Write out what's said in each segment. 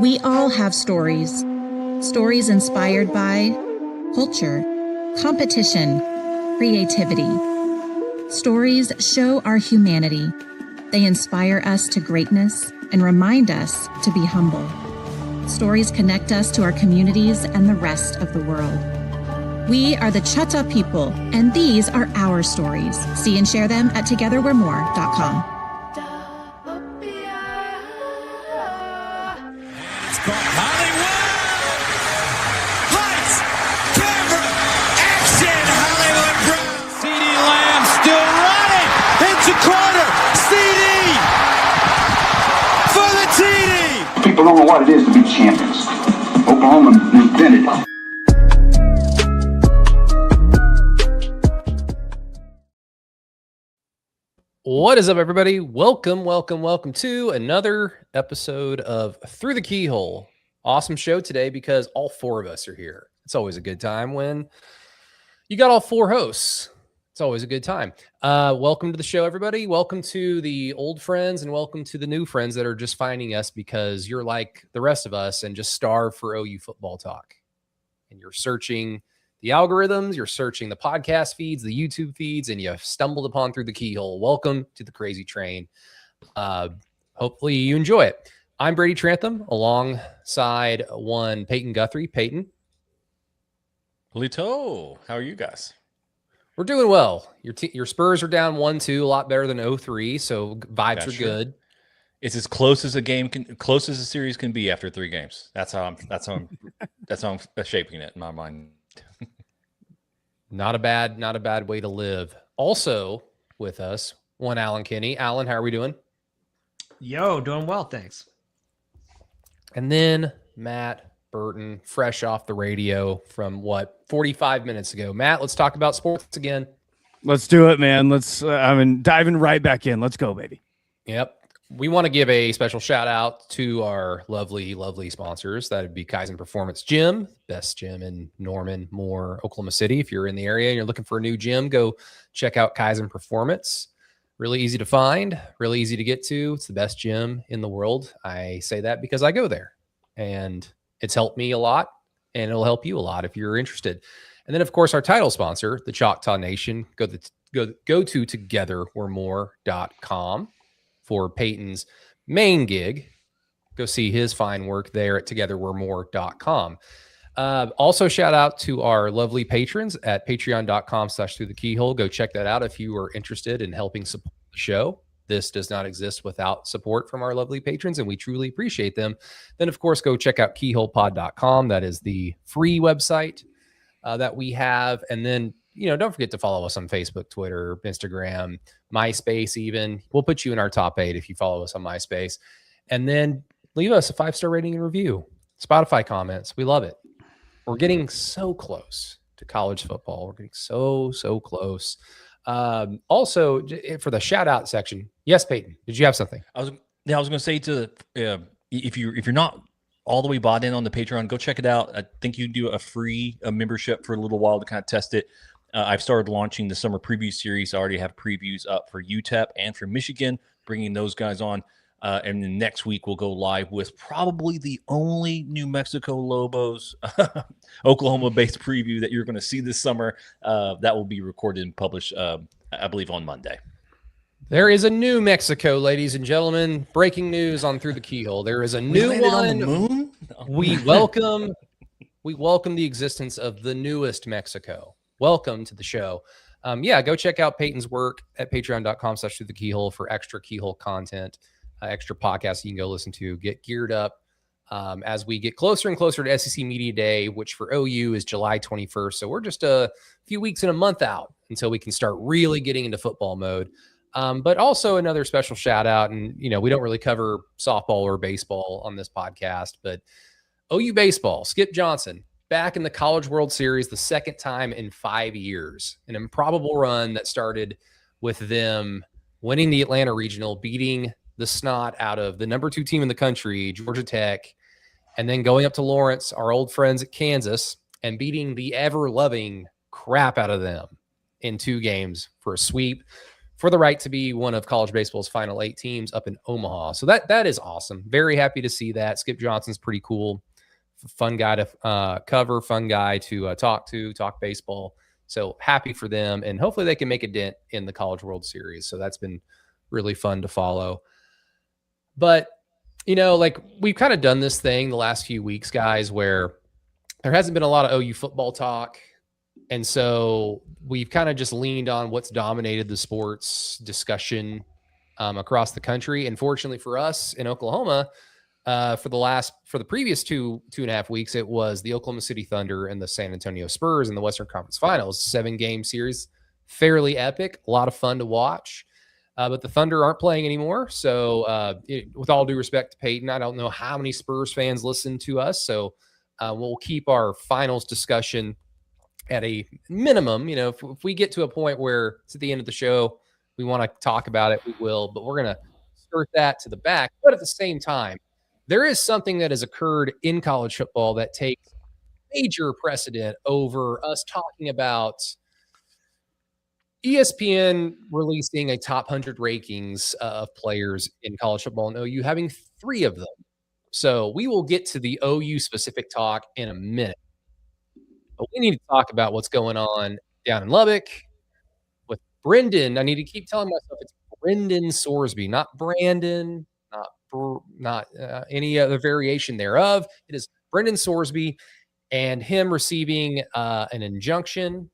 We all have stories. Stories inspired by culture, competition, creativity. Stories show our humanity. They inspire us to greatness and remind us to be humble. Stories connect us to our communities and the rest of the world. We are the Chutta people, and these are our stories. See and share them at togetherwe'remore.com. Hollywood! Lights! Camera! Action! Hollywood Brown! CD Lamb still running! Into corner! CD! For the TD! People don't know what it is to be champions. Oklahoma invented it. What is up, everybody? Welcome to another episode of Through the Keyhole. Awesome show today because all four of us are here. It's always a good time when you got all four hosts. It's always a good time. Welcome to the show, everybody. Welcome to the old friends and welcome to the new friends that are just finding us because you're like the rest of us and just starved for OU football talk. And you're searching the algorithms, you're searching the podcast feeds, the YouTube feeds, and you stumbled upon Through the Keyhole. Welcome to the crazy train. Hopefully you enjoy it. I'm Brady Trantham alongside one Peyton Guthrie. Peyton. Lito, how are you guys? We're doing well. Your Spurs are down 1-2, a lot better than 0-3, so vibes are good. It's as close as close as a series can be after 3 games. That's how I'm shaping it in my mind. Not a bad way to live. Also with us, one Alan Kinney. Alan, how are we doing? Yo, doing well, thanks. And then Matt Burton, fresh off the radio from 45 minutes ago. Matt, let's talk about sports again. Let's do it, man. Diving right back in. Let's go, baby. Yep. We want to give a special shout out to our lovely, lovely sponsors. That would be Kaizen Performance Gym, best gym in Norman, Moore, Oklahoma City. If you're in the area and you're looking for a new gym, go check out Kaizen Performance. Really easy to find, really easy to get to. It's the best gym in the world. I say that because I go there and it's helped me a lot and it'll help you a lot if you're interested. And then, of course, our title sponsor, the Choctaw Nation. Go to togetherwe'remore.com. for Peyton's main gig. Go see his fine work there at togetherwe'remore.com. Also, shout out to our lovely patrons at patreon.com/throughthekeyhole. Go check that out if you are interested in helping support the show. This does not exist without support from our lovely patrons, and we truly appreciate them. Then, of course, go check out keyholepod.com. That is the free website that we have. And then, don't forget to follow us on Facebook, Twitter, Instagram, MySpace even. We'll put you in our top 8 if you follow us on MySpace. And then leave us a 5-star rating and review. Spotify comments. We love it. We're getting so close to college football. We're getting so close. Also, for the shout-out section, yes, Peyton, did you have something? I was going to say if you're not all the way bought in on the Patreon, go check it out. I think you do a free membership for a little while to kind of test it. I've started launching the summer preview series. I already have previews up for UTEP and for Michigan, bringing those guys on. And then next week, we'll go live with probably the only New Mexico Lobos Oklahoma-based preview that you're going to see this summer. That will be recorded and published, I believe, on Monday. There is a New Mexico, ladies and gentlemen. Breaking news on Through the Keyhole. There is a new one. On the moon? We welcome the existence of the newest Mexico. Welcome to the show. Go check out Peyton's work at patreon.com/throughthekeyhole for extra Keyhole content, extra podcasts you can go listen to, get geared up as we get closer and closer to SEC Media Day, which for OU is July 21st. So we're just a few weeks and a month out until we can start really getting into football mode. But also another special shout out. And, we don't really cover softball or baseball on this podcast, but OU baseball, Skip Johnson, back in the College World Series, the second time in 5 years, an improbable run that started with them winning the Atlanta Regional, beating the snot out of the number 2 team in the country, Georgia Tech, and then going up to Lawrence, our old friends at Kansas, and beating the ever-loving crap out of them in 2 games for a sweep. for the right to be one of college baseball's final 8 teams up in Omaha. So that is awesome. Very happy to see that. Skip Johnson's pretty cool. Fun guy to cover, fun guy to talk baseball. So happy for them, and hopefully they can make a dent in the College World Series. So that's been really fun to follow. But, like we've kind of done this thing the last few weeks, guys, where there hasn't been a lot of OU football talk. And so we've kind of just leaned on what's dominated the sports discussion across the country. And fortunately for us in Oklahoma, for the previous 2.5 weeks, it was the Oklahoma City Thunder and the San Antonio Spurs in the Western Conference Finals, 7-game series, fairly epic, a lot of fun to watch. But the Thunder aren't playing anymore. So with all due respect to Peyton, I don't know how many Spurs fans listen to us. So we'll keep our finals discussion at a minimum. If we get to a point where it's at the end of the show, we want to talk about it, we will. But we're going to skirt that to the back. But at the same time, there is something that has occurred in college football that takes major precedent over us talking about ESPN releasing a top 100 rankings of players in college football and OU having 3 of them. So we will get to the OU specific talk in a minute. But we need to talk about what's going on down in Lubbock with Brendan. I need to keep telling myself it's Brendan Sorsby, not Brandon, not any other variation thereof. It is Brendan Sorsby, and him receiving an injunction,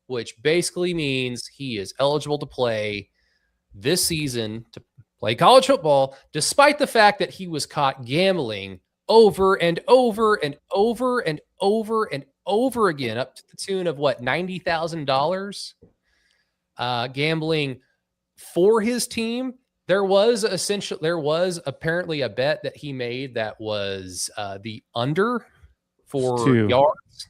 which basically means he is eligible to play this season, to play college football, despite the fact that he was caught gambling over and over and over and over and over again, up to the tune of $90,000 gambling for his team. There was apparently a bet that he made that was the under for yards.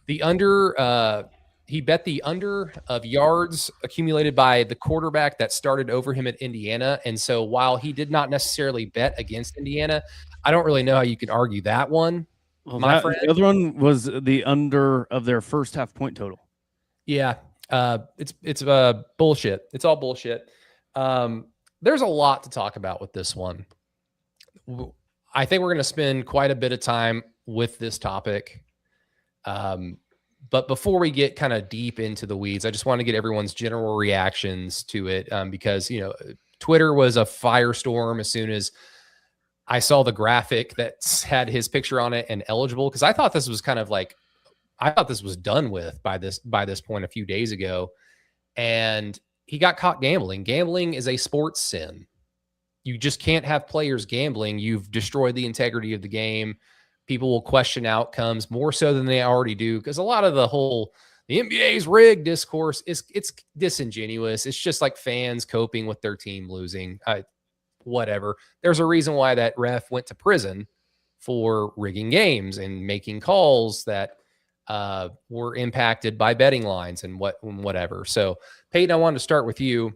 The under. He bet the under of yards accumulated by the quarterback that started over him at Indiana. And so while he did not necessarily bet against Indiana, I don't really know how you can argue that one. Well, the other one was the under of their first half point total. Yeah. It's bullshit. It's all bullshit. There's a lot to talk about with this one. I think we're going to spend quite a bit of time with this topic. But before we get kind of deep into the weeds, I just want to get everyone's general reactions to it, because, Twitter was a firestorm as soon as I saw the graphic that had his picture on it and eligible, because I thought this was done with by this point a few days ago. And he got caught gambling. Gambling is a sports sin. You just can't have players gambling. You've destroyed the integrity of the game. People will question outcomes more so than they already do, because a lot of the NBA's rigged discourse it's disingenuous. It's just like fans coping with their team losing. Whatever. There's a reason why that ref went to prison for rigging games and making calls that were impacted by betting lines and whatever. So, Peyton, I wanted to start with you.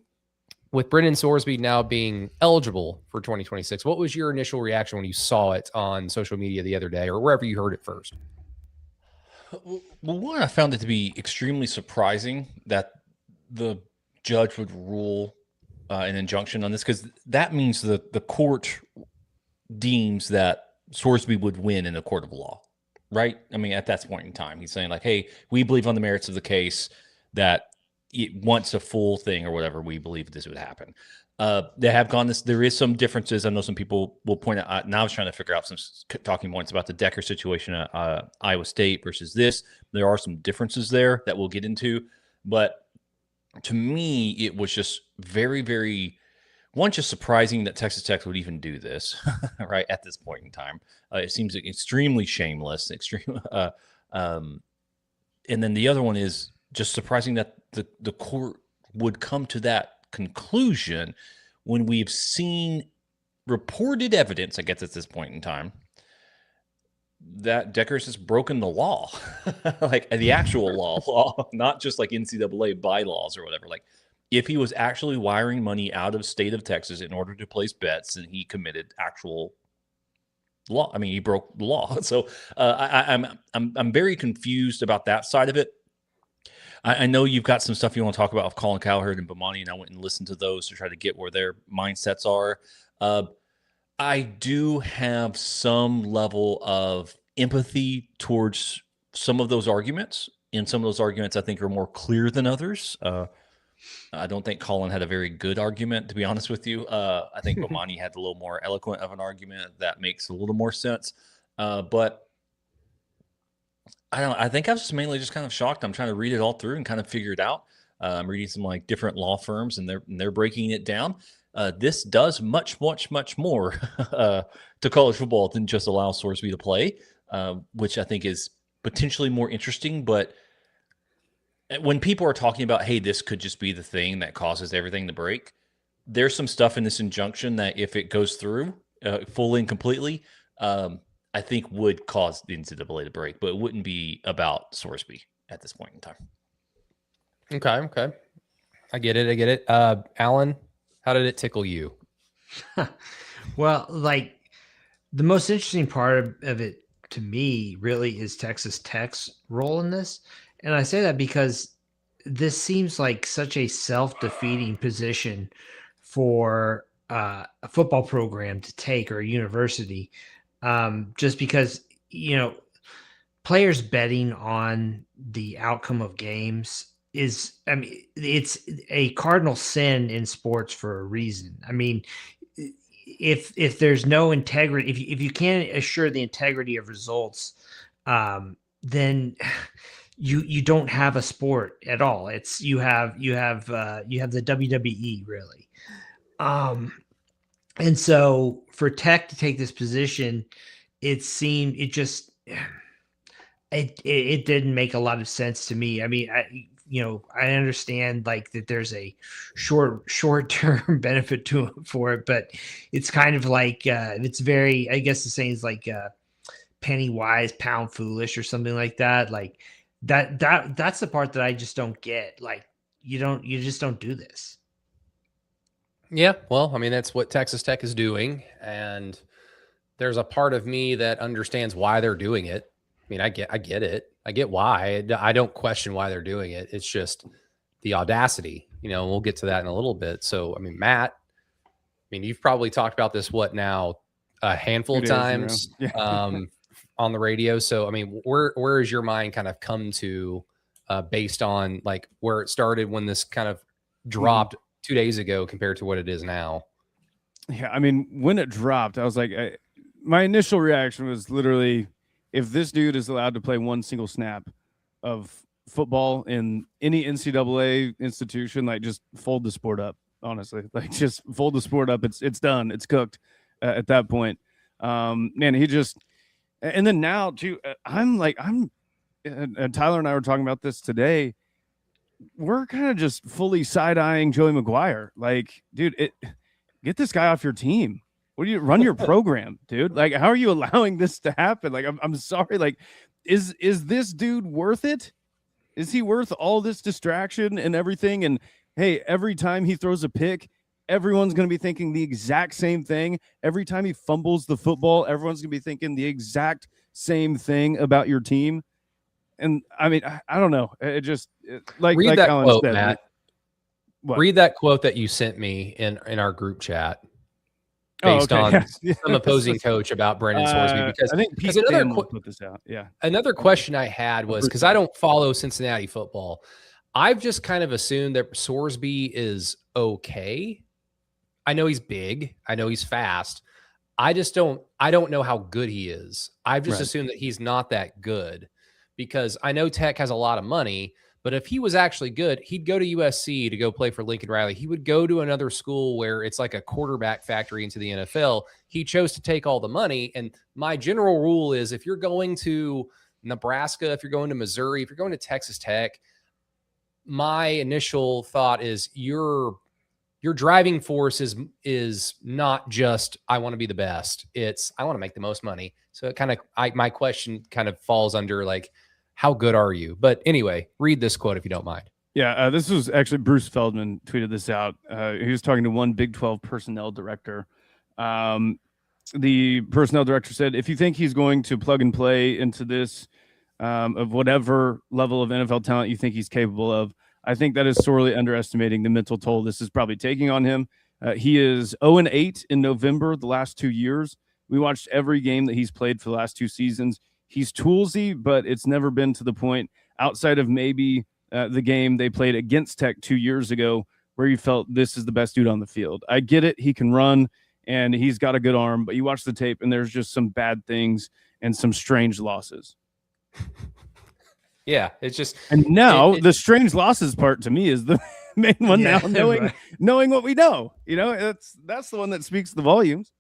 With Brendan Sorsby now being eligible for 2026, what was your initial reaction when you saw it on social media the other day or wherever you heard it first? Well, one, I found it to be extremely surprising that the judge would rule an injunction on this, because that means the court deems that Sorsby would win in a court of law, right? I mean, at that point in time, he's saying like, hey, we believe on the merits of the case that it wants a full thing or whatever, we believe this would happen. They have gone this. There is some differences. I know some people will point out. Now I was trying to figure out some talking points about the Decker situation at Iowa State versus this. There are some differences there that we'll get into. But to me, it was just very, very, just surprising that Texas Tech would even do this, right, at this point in time. It seems extremely shameless. And then the other one is just surprising that the court would come to that conclusion when we've seen reported evidence, I guess at this point in time, that Deckers has broken the law, like the actual law, not just like NCAA bylaws or whatever. Like if he was actually wiring money out of state of Texas in order to place bets, and he committed actual law. I mean, he broke the law. So I'm very confused about that side of it. I know you've got some stuff you want to talk about with Colin Cowherd and Bomani, and I went and listened to those to try to get where their mindsets are. I do have some level of empathy towards some of those arguments, and some of those arguments I think are more clear than others. I don't think Colin had a very good argument, to be honest with you. I think Bomani had a little more eloquent of an argument that makes a little more sense. But I don't. I think I was just mainly just kind of shocked. I'm trying to read it all through and kind of figure it out. I'm reading some like different law firms, and they're breaking it down. This does much more to college football than just allow Sorsby to play, which I think is potentially more interesting. But when people are talking about, hey, this could just be the thing that causes everything to break, there's some stuff in this injunction that if it goes through fully and completely, I think would cause the NCAA to break, but it wouldn't be about Sorsby at this point in time. Okay. I get it. Alan, how did it tickle you? Well, like the most interesting part of it to me really is Texas Tech's role in this. And I say that because this seems like such a self-defeating position for a football program to take, or a university, just because, players betting on the outcome of games is, it's a cardinal sin in sports for a reason. I mean, if there's no integrity, if you can't assure the integrity of results, then you don't have a sport at all. It's you have the WWE really. And so for Tech to take this position, it didn't make a lot of sense to me. I mean, I understand like that there's a short-term benefit for it, but it's kind of like, it's very, I guess the saying is like, penny wise, pound foolish, or something like that. Like that's the part that I just don't get. Like you just don't do this. Yeah, well, I mean, that's what Texas Tech is doing, and there's a part of me that understands why they're doing it. I mean, I get it. I get why. I don't question why they're doing it. It's just the audacity, and we'll get to that in a little bit. So, I mean, Matt, you've probably talked about this, a handful of times on the radio. So, I mean, where is your mind kind of come to based on like where it started when this kind of dropped 2 days ago compared to what it is now? Yeah, I mean, when it dropped, I was like, my initial reaction was literally, if this dude is allowed to play one single snap of football in any NCAA institution, like just fold the sport up, honestly. Like just fold the sport up. It's done. It's cooked at that point. Man, he just, and then now too, and Tyler and I were talking about this today. We're kind of just fully side-eyeing Joey McGuire. Like, dude, get this guy off your team. What do you run your program, dude? Like, how are you allowing this to happen? Like, I'm sorry. Like, is this dude worth it? Is he worth all this distraction and everything? And hey, every time he throws a pick, everyone's going to be thinking the exact same thing. Every time he fumbles the football, everyone's going to be thinking the exact same thing about your team. And I mean, I don't know. It just read that Alan quote, said, Matt. Read that quote that you sent me in our group chat based on some opposing coach about Brendan Sorsby. Because I think Pete put this out. Yeah. Another question I had was, because I don't follow Cincinnati football, I've just kind of assumed that Sorsby is okay. I know he's big. I know he's fast. I don't know how good he is. I've just assumed that he's not that good. Because I know Tech has a lot of money, but if he was actually good, he'd go to USC to go play for Lincoln Riley. He would go to another school where it's like a quarterback factory into the NFL. He chose to take all the money. And my general rule is if you're going to Nebraska, if you're going to Missouri, if you're going to Texas Tech, my initial thought is your driving force is not just, I want to be the best. It's, I want to make the most money. So it kind of, my question kind of falls under like, how good are you? But anyway, read this quote if you don't mind. Yeah, this was actually Bruce Feldman tweeted this out. He was talking to one Big 12 personnel director. The personnel director said, if you think he's going to plug and play into this of whatever level of NFL talent you think he's capable of. I think that is sorely underestimating the mental toll this is probably taking on him. He is 0-8 in November the last 2 years. We watched every game that he's played for the last 2 seasons. He's toolsy, but it's never been to the point outside of maybe the game they played against Tech 2 years ago where you felt this is the best dude on the field. I get it. He can run and he's got a good arm, but you watch the tape and there's just some bad things and some strange losses. Yeah, it's just. And now the strange losses part to me is the main one now, knowing what we know. That's the one that speaks the volumes.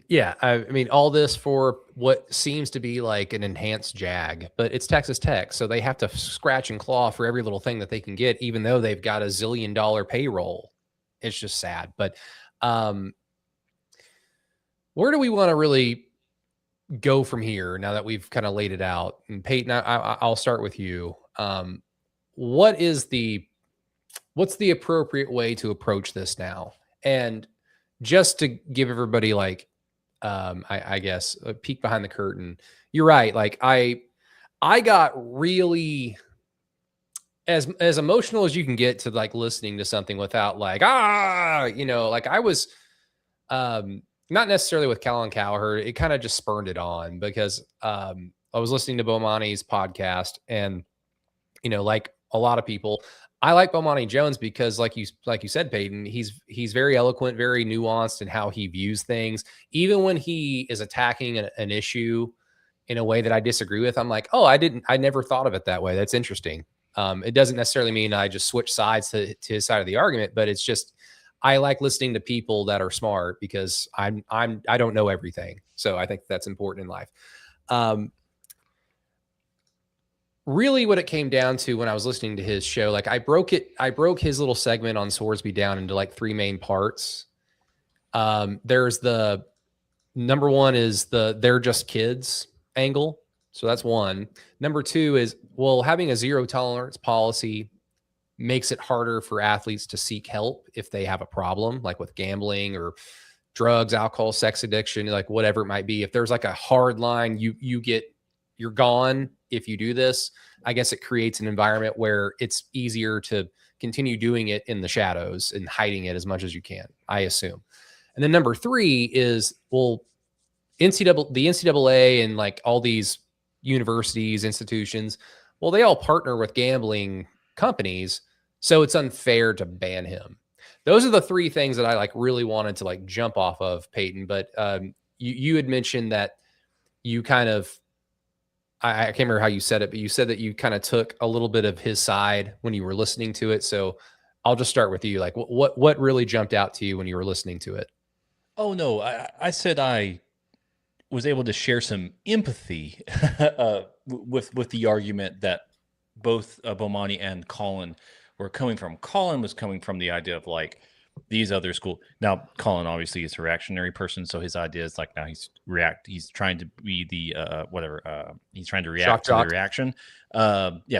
Yeah, I mean, all this for what seems to be like an enhanced JAG, but it's Texas Tech, so they have to scratch and claw for every little thing that they can get, even though they've got $1 zillion payroll. It's just sad. But where do we want to really go from here now that we've kind of laid it out? And Peyton, I'll start with you. What's the appropriate way to approach this now? And just to give everybody like, I guess a peek behind the curtain. You're right. Like I got really as emotional as you can get to like listening to something without like, like I was, not necessarily with Callan Cowherd. It kind of just spurned it on because, I was listening to Bomani's podcast and, like a lot of people, I like Bomani Jones because like you said, Peyton, he's very eloquent, very nuanced in how he views things. Even when he is attacking an issue in a way that I disagree with, I'm like, oh, I never thought of it that way. That's interesting. It doesn't necessarily mean I just switch sides to his side of the argument, but it's just, I like listening to people that are smart because I don't know everything. So I think that's important in life. Really what it came down to when I was listening to his show, like I broke his little segment on Sorsby down into like 3 main parts. There's the number one is they're just kids angle. So that's one. Number 2 is, well, having a 0 tolerance policy makes it harder for athletes to seek help if they have a problem, like with gambling or drugs, alcohol, sex addiction, like whatever it might be. If there's like a hard line, you're gone if you do this. I guess it creates an environment where it's easier to continue doing it in the shadows and hiding it as much as you can, I assume. And then number 3 is, well, the NCAA and like all these universities, institutions, well, they all partner with gambling companies, so it's unfair to ban him. Those are the 3 things that I like really wanted to like jump off of, Peyton. But you had mentioned that you kind of, I can't remember how you said it, but you said that you kind of took a little bit of his side when you were listening to it. So I'll just start with you. Like what really jumped out to you when you were listening to it? Oh no, I said I was able to share some empathy with the argument that both Bomani and Colin were coming from. Colin was coming from the idea of like these other school. Now, Colin obviously is a reactionary person, so his idea is like now he's trying to be the he's trying to react to the reaction.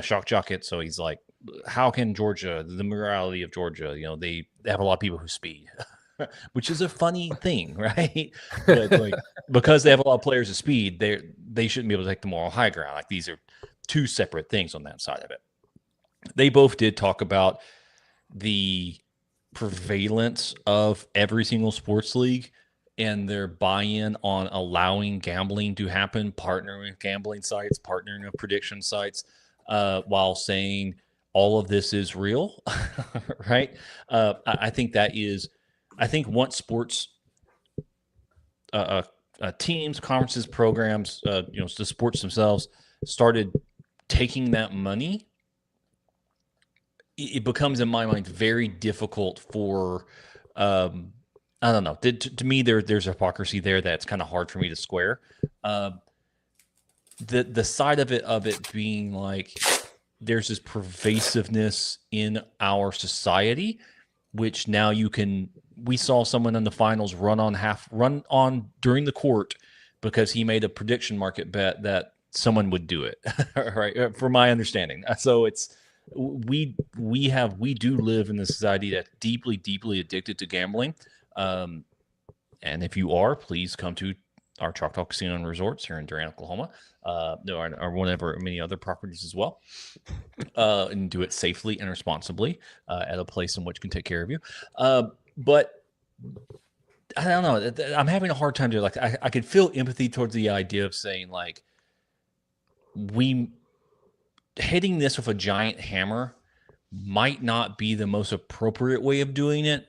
Shock jock it. So he's like, how can Georgia, the morality of Georgia, they have a lot of people who speed. Which is a funny thing, right? But like, because they have a lot of players of speed, they shouldn't be able to take the moral high ground. Like these are 2 separate things on that side of it. They both did talk about the prevalence of every single sports league and their buy-in on allowing gambling to happen, partnering with gambling sites, partnering with prediction sites, while saying all of this is real, right? I think that is, I think once sports teams, conferences, programs, the sports themselves started taking that money, it becomes, in my mind, very difficult for, I don't know. To me, there's hypocrisy there that's kind of hard for me to square. The side of it being like there's this pervasiveness in our society, which now we saw someone in the finals run on during the court because he made a prediction market bet that someone would do it, right? For my understanding. So it's, we do live in a society that's deeply, deeply addicted to gambling. And if you are, please come to our Choctaw Casino and Resorts here in Durant, Oklahoma, or whatever, many other properties as well, and do it safely and responsibly at a place in which can take care of you. But I don't know. I'm having a hard time to like. I could feel empathy towards the idea of saying like, we hitting this with a giant hammer might not be the most appropriate way of doing it,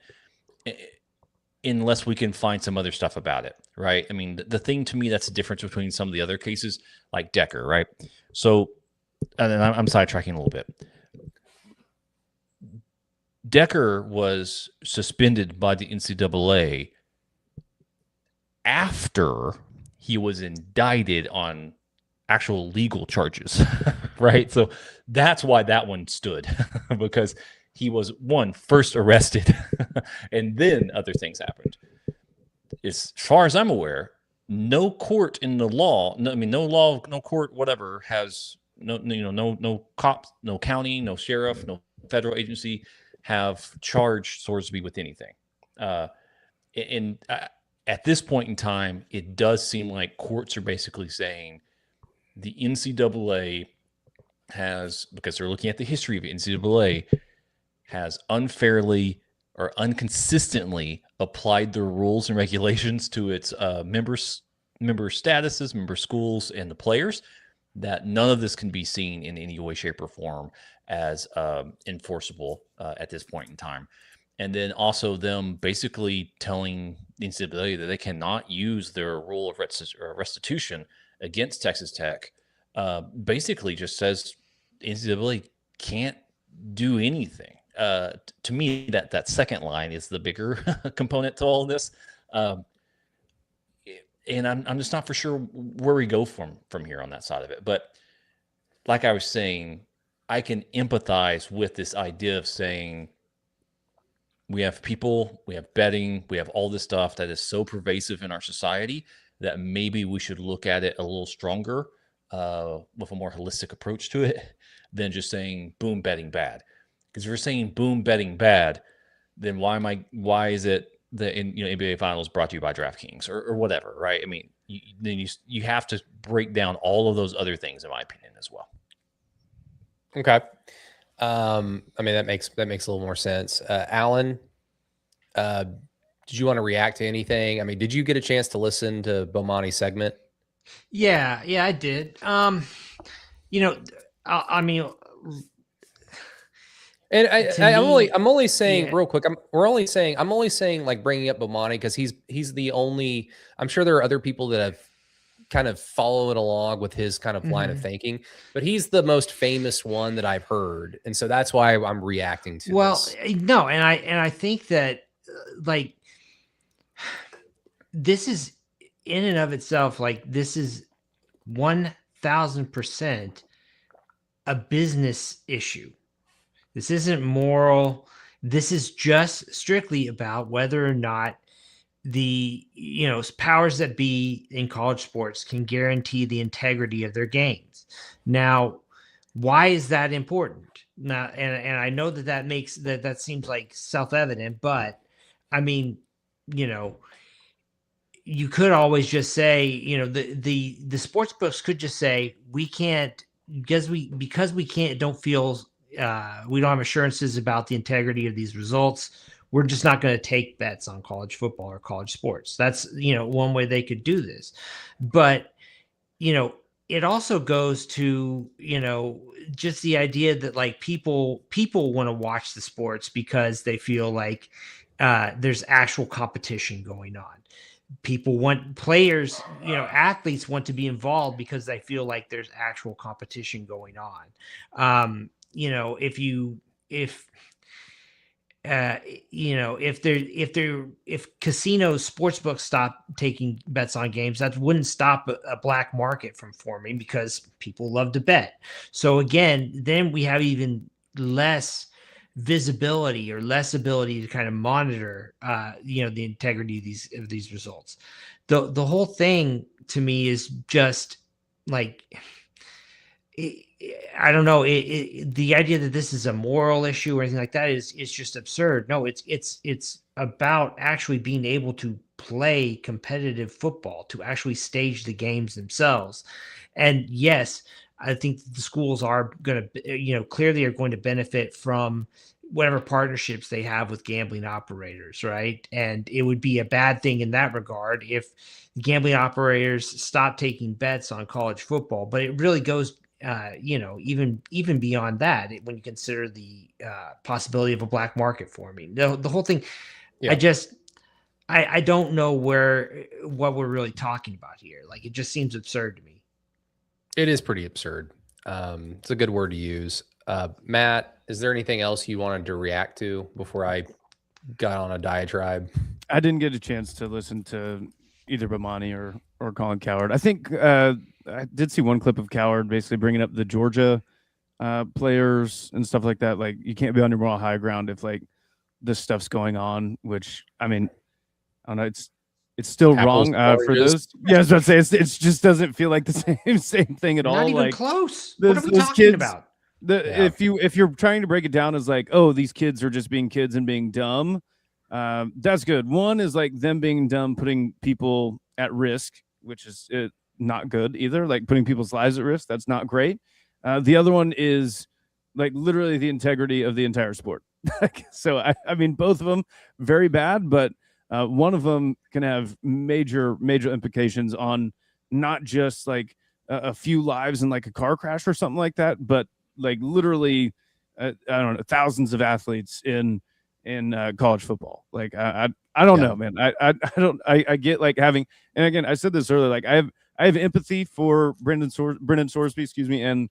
unless we can find some other stuff about it, right? I mean, the thing to me that's the difference between some of the other cases, like Decker, right? So, and then I'm sidetracking a little bit. Decker was suspended by the NCAA after he was indicted on actual legal charges, right? So that's why that one stood, because he was first arrested and then other things happened. As far as I'm aware, no court in the law, no court, whatever, has no cops, no county, no sheriff, no federal agency have charged Sorsby with anything. And at this point in time, it does seem like courts are basically saying the NCAA has, because they're looking at the history of NCAA, has unfairly or inconsistently applied their rules and regulations to its member statuses, member schools, and the players, that none of this can be seen in any way, shape, or form as enforceable at this point in time. And then also them basically telling the NCAA that they cannot use their rule of restitution against Texas Tech, basically just says NCAA can't do anything. To me, that second line is the bigger component to all of this. And I'm just not for sure where we go from here on that side of it. But like I was saying, I can empathize with this idea of saying we have people, we have betting, we have all this stuff that is so pervasive in our society that maybe we should look at it a little stronger, with a more holistic approach to it than just saying boom, betting bad. Because if you're saying boom, betting bad, then why is it that NBA Finals brought to you by DraftKings or whatever, right? I mean, you have to break down all of those other things, in my opinion, as well. Okay. I mean, that makes a little more sense. Alan, did you want to react to anything? I mean, did you get a chance to listen to Bomani's segment? Yeah, I did. I mean, and I'm only saying yeah. real quick. I'm only saying like bringing up Bomani because he's the only. I'm sure there are other people that have kind of followed along with his kind of line of thinking, but he's the most famous one that I've heard, and so that's why I'm reacting to. This. No, and I think that like this is in and of itself, like this is 1000% a business issue. This isn't moral. This is just strictly about whether or not the powers that be in college sports can guarantee the integrity of their games. Now, why is that important? Now, and I know that makes that seems like self-evident, but I mean, you could always just say, the sports books could just say we can't because we don't feel we don't have assurances about the integrity of these results. We're just not going to take bets on college football or college sports. That's, one way they could do this. But, it also goes to, just the idea that like people want to watch the sports because they feel like there's actual competition going on. People want athletes want to be involved because they feel like there's actual competition going on. If casinos, sportsbooks stop taking bets on games, that wouldn't stop a black market from forming because people love to bet. So again, then we have even less visibility or less ability to kind of monitor, the integrity of these results. The whole thing to me is just like, I don't know. The idea that this is a moral issue or anything like that is just absurd. No, it's about actually being able to play competitive football, to actually stage the games themselves. And yes, I think the schools are going to, clearly are going to benefit from whatever partnerships they have with gambling operators, right? And it would be a bad thing in that regard if gambling operators stop taking bets on college football. But it really goes, even beyond that, when you consider the possibility of a black market forming. The whole thing, Yeah. I don't know what we're really talking about here. Like, it just seems absurd to me. It is pretty absurd. It's a good word to use. Matt, is there anything else you wanted to react to before I got on a diatribe? I didn't get a chance to listen to either Bomani or Colin Cowherd. I think I did see one clip of Cowherd basically bringing up the Georgia players and stuff like that. Like, you can't be on your moral high ground if like this stuff's going on, which, I mean, I don't know. It's still Apples wrong to for oranges. those. Yeah, I was about to say it just doesn't feel like the same thing at all. Not even like close. those- What are we those talking kids- about? If you're trying to break it down as like, oh, these kids are just being kids and being dumb, that's good. One is like them being dumb, putting people at risk, which is not good either. Like putting people's lives at risk, that's not great. The other one is like literally the integrity of the entire sport. So I mean, both of them very bad, but one of them can have major implications on not just like a few lives in like a car crash or something like that, but like literally, I don't know, thousands of athletes in college football. Like I don't know, man. I get like having, and again, I said this earlier, like I have empathy for Brendan Sorsby, excuse me, and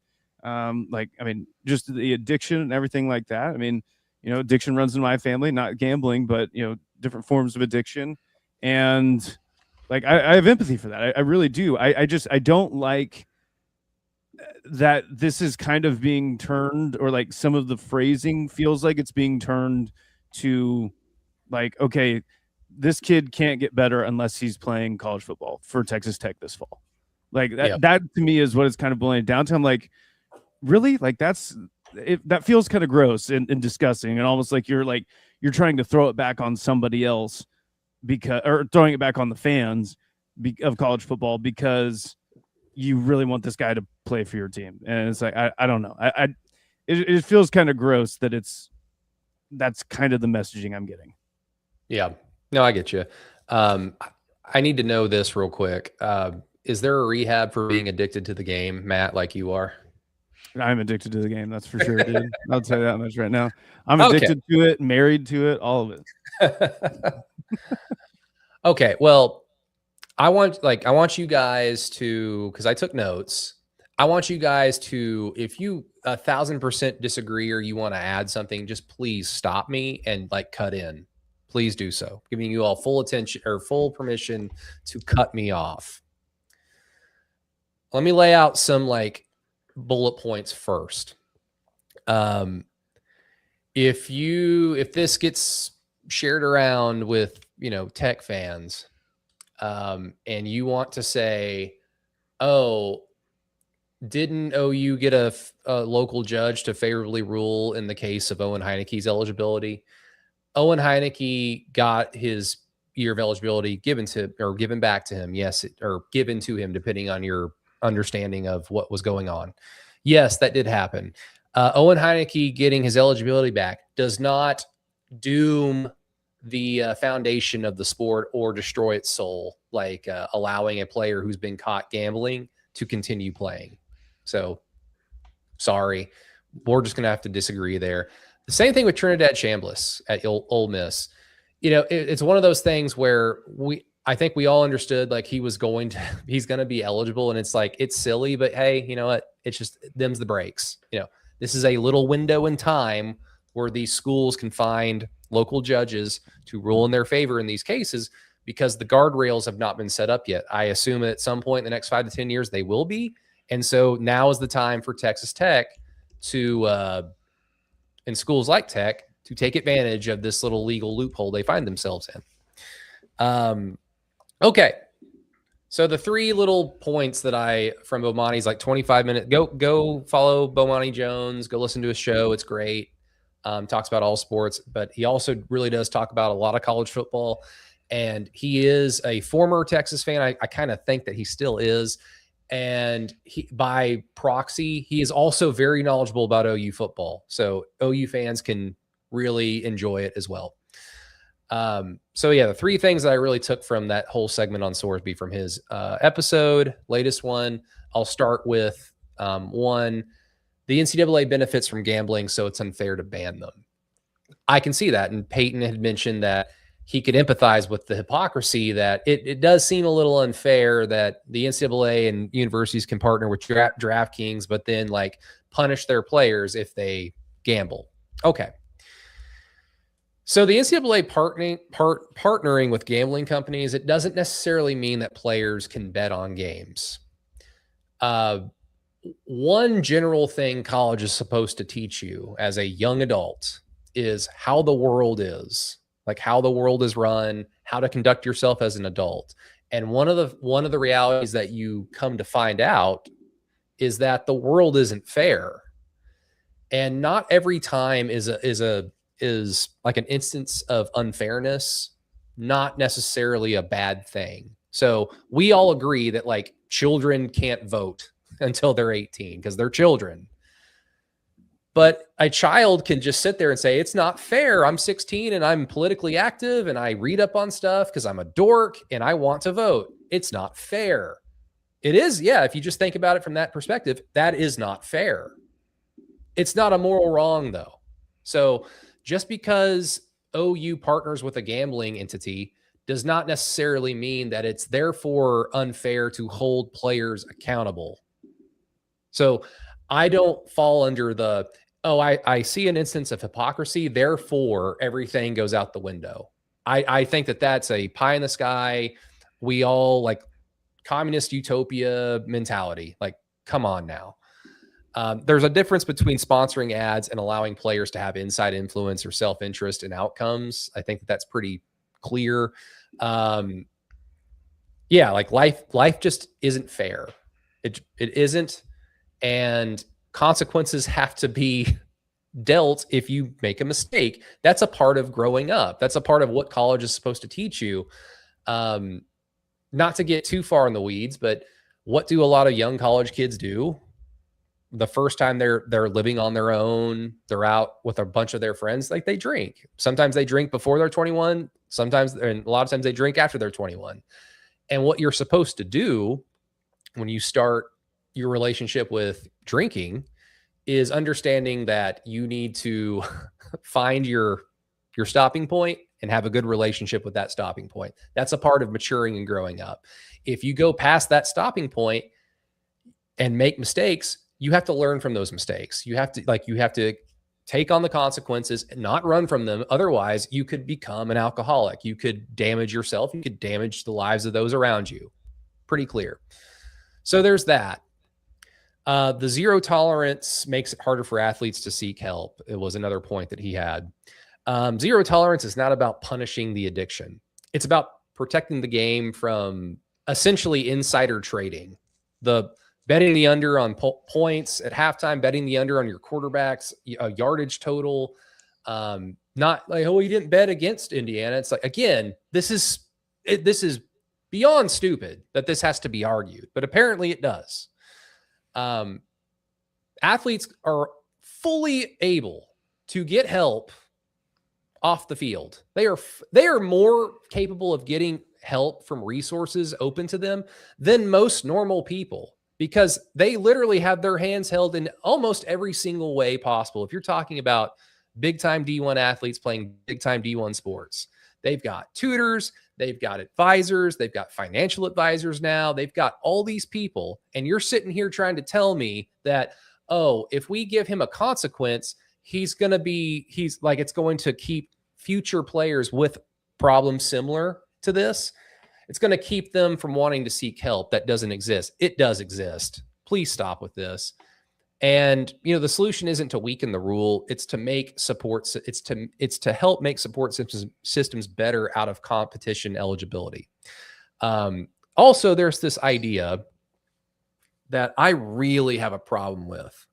like, I mean, just the addiction and everything like that. I mean, addiction runs in my family, not gambling, but different forms of addiction, and like I have empathy for that. I really do. I don't like that this is kind of being turned, or like some of the phrasing feels like it's being turned to like, okay, this kid can't get better unless he's playing college football for Texas Tech this fall. Like that to me is what it's kind of boiling it down to. I'm like, really? Like that feels kind of gross and disgusting, and almost like you're trying to throw it back on somebody else or throwing it back on the fans of college football because you really want this guy to play for your team. And it's like, I don't know. It feels kind of gross that that's kind of the messaging I'm getting. Yeah, no, I get you. I need to know this real quick. Is there a rehab for being addicted to the game, Matt, like you are? I'm addicted to the game. That's for sure, dude. I'll tell you that much right now. I'm addicted to it, married to it, all of it. Okay. Well, I want you guys to, because I took notes. I want you guys to, if you 1,000% disagree or you want to add something, just please stop me and like cut in. Please do so. Giving you all full attention or full permission to cut me off. Let me lay out some like bullet points first. If this gets shared around with, Tech fans, and you want to say, oh, didn't OU get a local judge to favorably rule in the case of Owen Heineke's eligibility? Owen Heineke got his year of eligibility given back to him. Yes, or given to him, depending on your understanding of what was going on. Yes, that did happen. Owen Heineke getting his eligibility back does not doom the foundation of the sport or destroy its soul, like allowing a player who's been caught gambling to continue playing. So, sorry, we're just going to have to disagree there. The same thing with Trinidad Chambliss at Ole Miss. It's one of those things where I think we all understood like he's going to be eligible, and it's like, it's silly, but hey, you know what? It's just them's the breaks. This is a little window in time where these schools can find local judges to rule in their favor in these cases, because the guardrails have not been set up yet. I assume at some point in the next 5 to 10 years, they will be. And so now is the time for Texas Tech to, and schools like Tech, to take advantage of this little legal loophole they find themselves in. Okay. So the 3 little points that from Bomani's like 25-minute, go follow Bomani Jones, go listen to his show. It's great. Talks about all sports, but he also really does talk about a lot of college football. And he is a former Texas fan. I kind of think that he still is. And by proxy, he is also very knowledgeable about OU football. So OU fans can really enjoy it as well. So yeah, the three things that I really took from that whole segment on Sorsby from his episode, latest one, I'll start with one, the NCAA benefits from gambling, so it's unfair to ban them. I can see that. And Peyton had mentioned that he could empathize with the hypocrisy that it does seem a little unfair that the NCAA and universities can partner with DraftKings, but then like punish their players if they gamble. Okay. So the NCAA partnering with gambling companies, it doesn't necessarily mean that players can bet on games. One general thing college is supposed to teach you as a young adult is how the world is, like how the world is run, how to conduct yourself as an adult. And one of the realities that you come to find out is that the world isn't fair. And not every time is like an instance of unfairness, not necessarily a bad thing. So we all agree that like children can't vote until they're 18 because they're children. But a child can just sit there and say, it's not fair. I'm 16 and I'm politically active and I read up on stuff because I'm a dork and I want to vote. It's not fair. It is. Yeah. If you just think about it from that perspective, that is not fair. It's not a moral wrong though. So just because OU partners with a gambling entity does not necessarily mean that it's therefore unfair to hold players accountable. So I don't fall under the, I see an instance of hypocrisy, therefore everything goes out the window. I think that that's a pie in the sky. We all like communist utopia mentality. Like, come on now. There's a difference between sponsoring ads and allowing players to have inside influence or self-interest in outcomes. I think that that's pretty clear. Yeah, like life just isn't fair. It isn't. And consequences have to be dealt if you make a mistake. That's a part of growing up. That's a part of what college is supposed to teach you. Not to get too far in the weeds, but what do a lot of young college kids do? The first time they're living on their own, they're out with a bunch of their friends, like they drink. Sometimes they drink before they're 21. Sometimes, and a lot of times they drink after they're 21. And what you're supposed to do when you start your relationship with drinking is understanding that you need to find your stopping point and have a good relationship with that stopping point. That's a part of maturing and growing up. If you go past that stopping point and make mistakes, you have to learn from those mistakes. You have to take on the consequences and not run from them. Otherwise, you could become an alcoholic. You could damage yourself. You could damage the lives of those around you. Pretty clear. So there's that. The zero tolerance makes it harder for athletes to seek help. It was another point that he had. Zero tolerance is not about punishing the addiction. It's about protecting the game from essentially insider trading. The betting the under on points at halftime, betting the under on your quarterbacks, yardage total. Not like, oh, you didn't bet against Indiana. It's like, again, this is beyond stupid that this has to be argued, but apparently it does. Athletes are fully able to get help off the field. They are more capable of getting help from resources open to them than most normal people, because they literally have their hands held in almost every single way possible. If you're talking about big time D1 athletes playing big time D1 sports, they've got tutors, they've got advisors, they've got financial advisors now, they've got all these people. And you're sitting here trying to tell me that, oh, if we give him a consequence, it's going to keep future players with problems similar to this. It's going to keep them from wanting to seek help that doesn't exist. It does exist. Please stop with this. And, the solution isn't to weaken the rule. It's to make supports. It's to help make support systems better out of competition eligibility. Also, there's this idea that I really have a problem with.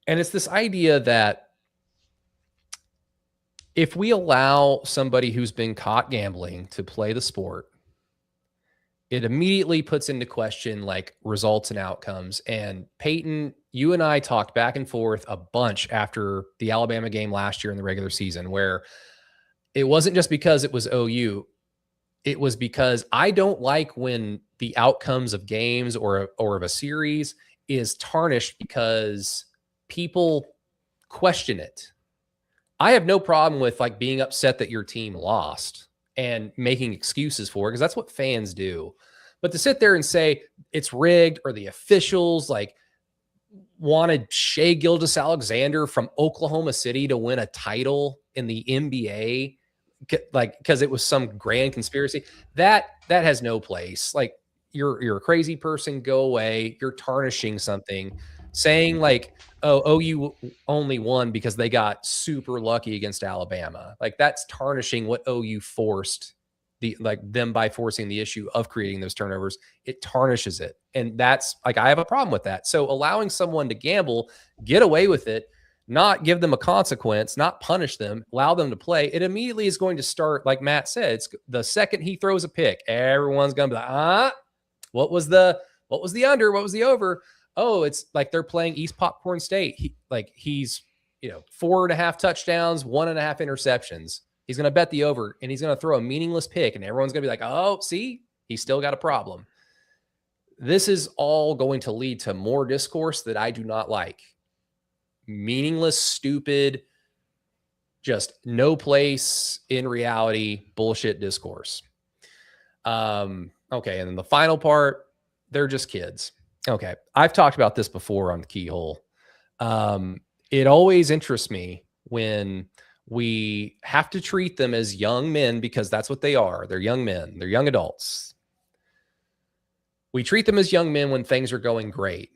And it's this idea that if we allow somebody who's been caught gambling to play the sport, it immediately puts into question like results and outcomes. And Peyton, you and I talked back and forth a bunch after the Alabama game last year in the regular season, where it wasn't just because it was OU. It was because I don't like when the outcomes of games or of a series is tarnished because people question it. I have no problem with like being upset that your team lost and making excuses for it, because that's what fans do. But to sit there and say it's rigged, or the officials like wanted Shea Gilgeous-Alexander from Oklahoma City to win a title in the NBA, like because it was some grand conspiracy, that has no place. Like you're a crazy person, go away. You're tarnishing something. Saying like, oh, OU only won because they got super lucky against Alabama, like that's tarnishing what OU forced, them by forcing the issue of creating those turnovers. It tarnishes it, and that's like, I have a problem with that. So allowing someone to gamble, get away with it, not give them a consequence, not punish them, allow them to play, it immediately is going to start, like Matt said, it's the second he throws a pick, everyone's going to be like, what was the under? What was the over? Oh, it's like they're playing East Popcorn State. He's 4.5 touchdowns, 1.5 interceptions. He's going to bet the over, and he's going to throw a meaningless pick, and everyone's going to be like, oh, see, he's still got a problem. This is all going to lead to more discourse that I do not like. Meaningless, stupid, just no place in reality, bullshit discourse. Okay, and then the final part, they're just kids. Okay, I've talked about this before on the Keyhole. It always interests me when we have to treat them as young men, because that's what they are. They're young men. They're young adults. We treat them as young men when things are going great.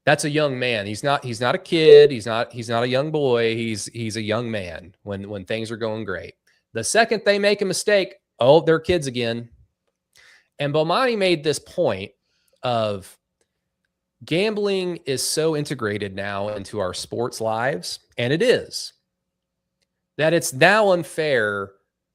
That's a young man. He's not a kid. He's not a young boy. He's a young man when things are going great. The second they make a mistake, oh, they're kids again. And Bomani made this point of gambling is so integrated now into our sports lives, and it is, that it's now unfair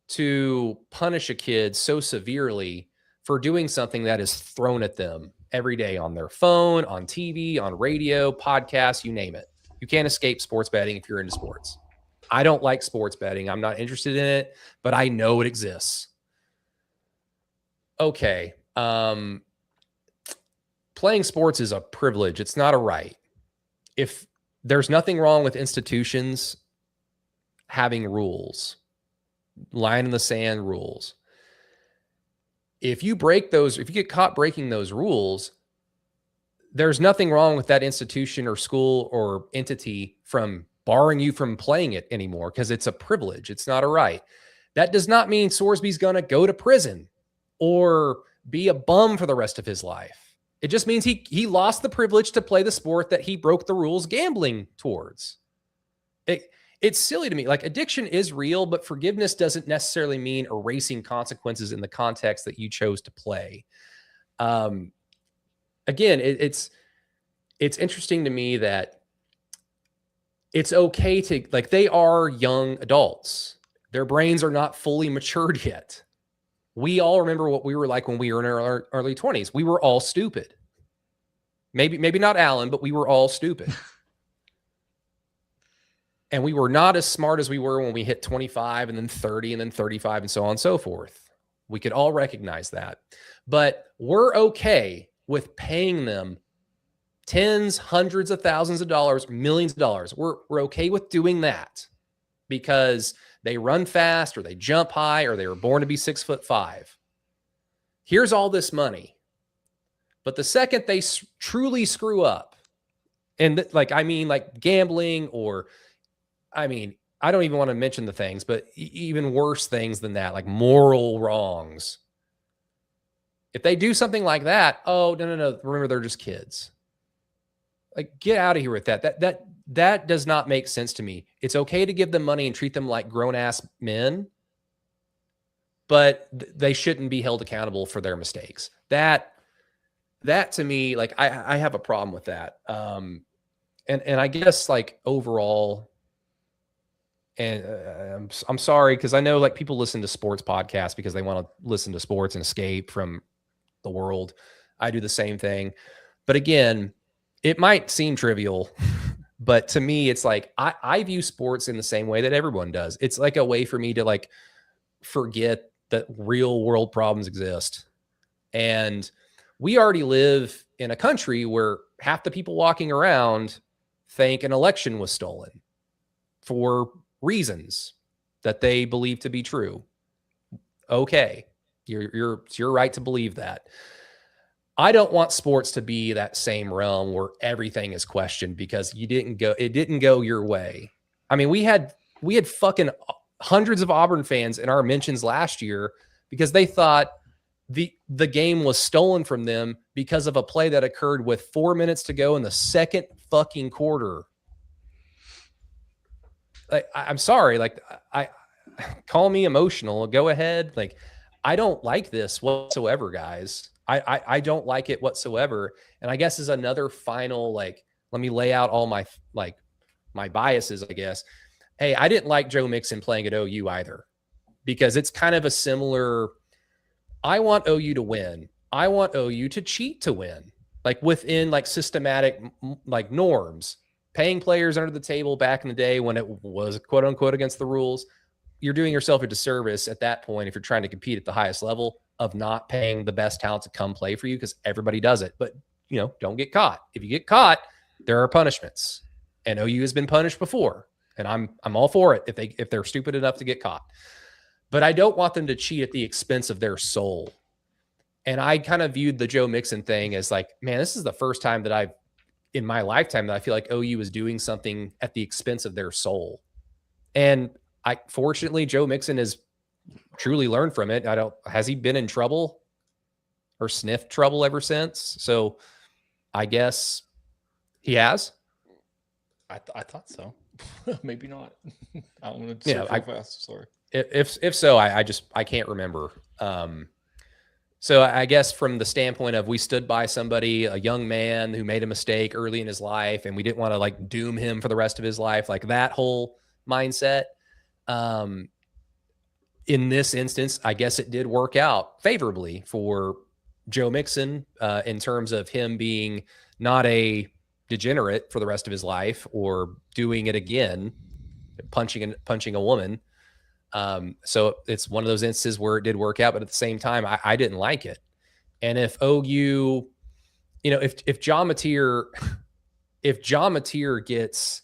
to punish a kid so severely for doing something that is thrown at them every day on their phone, on TV, on radio, podcasts, you name it. You can't escape sports betting if you're into sports. I don't like sports betting. I'm not interested in it, but I know it exists. Okay. Playing sports is a privilege. It's not a right. If there's nothing wrong with institutions having rules, line in the sand rules. If you break those, if you get caught breaking those rules, there's nothing wrong with that institution or school or entity from barring you from playing it anymore, because it's a privilege. It's not a right. That does not mean Sorsby's going to go to prison or be a bum for the rest of his life. It just means he lost the privilege to play the sport that he broke the rules gambling towards. It's silly to me. Like, addiction is real, but forgiveness doesn't necessarily mean erasing consequences in the context that you chose to play. Again, it's interesting to me that it's okay to, like, they are young adults. Their brains are not fully matured yet. We all remember what we were like when we were in our early 20s. We were all stupid. Maybe not Alan, but we were all stupid. And we were not as smart as we were when we hit 25 and then 30 and then 35 and so on and so forth. We could all recognize that. But we're okay with paying them tens, hundreds of thousands of dollars, millions of dollars. We're okay with doing that because they run fast, or they jump high, or they were born to be 6'5". Here's all this money. But the second they truly screw up, and like gambling, or I don't even want to mention the things, but even worse things than that, like moral wrongs. If they do something like that, oh, no. Remember, they're just kids. Like, get out of here with that. That does not make sense to me. It's okay to give them money and treat them like grown-ass men, but they shouldn't be held accountable for their mistakes. That to me, like, I have a problem with that. And I guess, like, overall, And I'm sorry, because I know like people listen to sports podcasts because they want to listen to sports and escape from the world. I do the same thing. But again, it might seem trivial, but to me, it's like I view sports in the same way that everyone does. It's like a way for me to like forget that real world problems exist. And we already live in a country where half the people walking around think an election was stolen for reasons that they believe to be true. Okay, it's your right to believe that. I don't want sports to be that same realm where everything is questioned because it didn't go your way. I mean, we had fucking hundreds of Auburn fans in our mentions last year because they thought the game was stolen from them because of a play that occurred with 4 minutes to go in the second fucking quarter. Like, I'm sorry, like I call me emotional. Go ahead. Like, I don't like this whatsoever, guys. I don't like it whatsoever. And I guess is another final, like, let me lay out all my biases, I guess. Hey, I didn't like Joe Mixon playing at OU either, because it's kind of a similar, I want OU to win. I want OU to cheat to win, like within like systematic like norms, paying players under the table back in the day when it was quote unquote against the rules. You're doing yourself a disservice at that point if you're trying to compete at the highest level of not paying the best talent to come play for you, because everybody does it. But, don't get caught. If you get caught, there are punishments. And OU has been punished before. And I'm all for it if they're stupid enough to get caught. But I don't want them to cheat at the expense of their soul. And I kind of viewed the Joe Mixon thing as like, man, this is the first time that in my lifetime that I feel like OU is doing something at the expense of their soul. And fortunately, Joe Mixon has truly learned from it. Has he been in trouble or sniffed trouble ever since? So I guess he has. I thought so. Maybe not. I don't want to search real fast. Sorry. If so, I can't remember. So I guess from the standpoint of we stood by somebody, a young man who made a mistake early in his life, and we didn't want to like doom him for the rest of his life, like that whole mindset. In this instance, I guess it did work out favorably for Joe Mixon in terms of him being not a degenerate for the rest of his life or doing it again, punching a woman. So it's one of those instances where it did work out, but at the same time, I didn't like it. And if OU, if John Mateer gets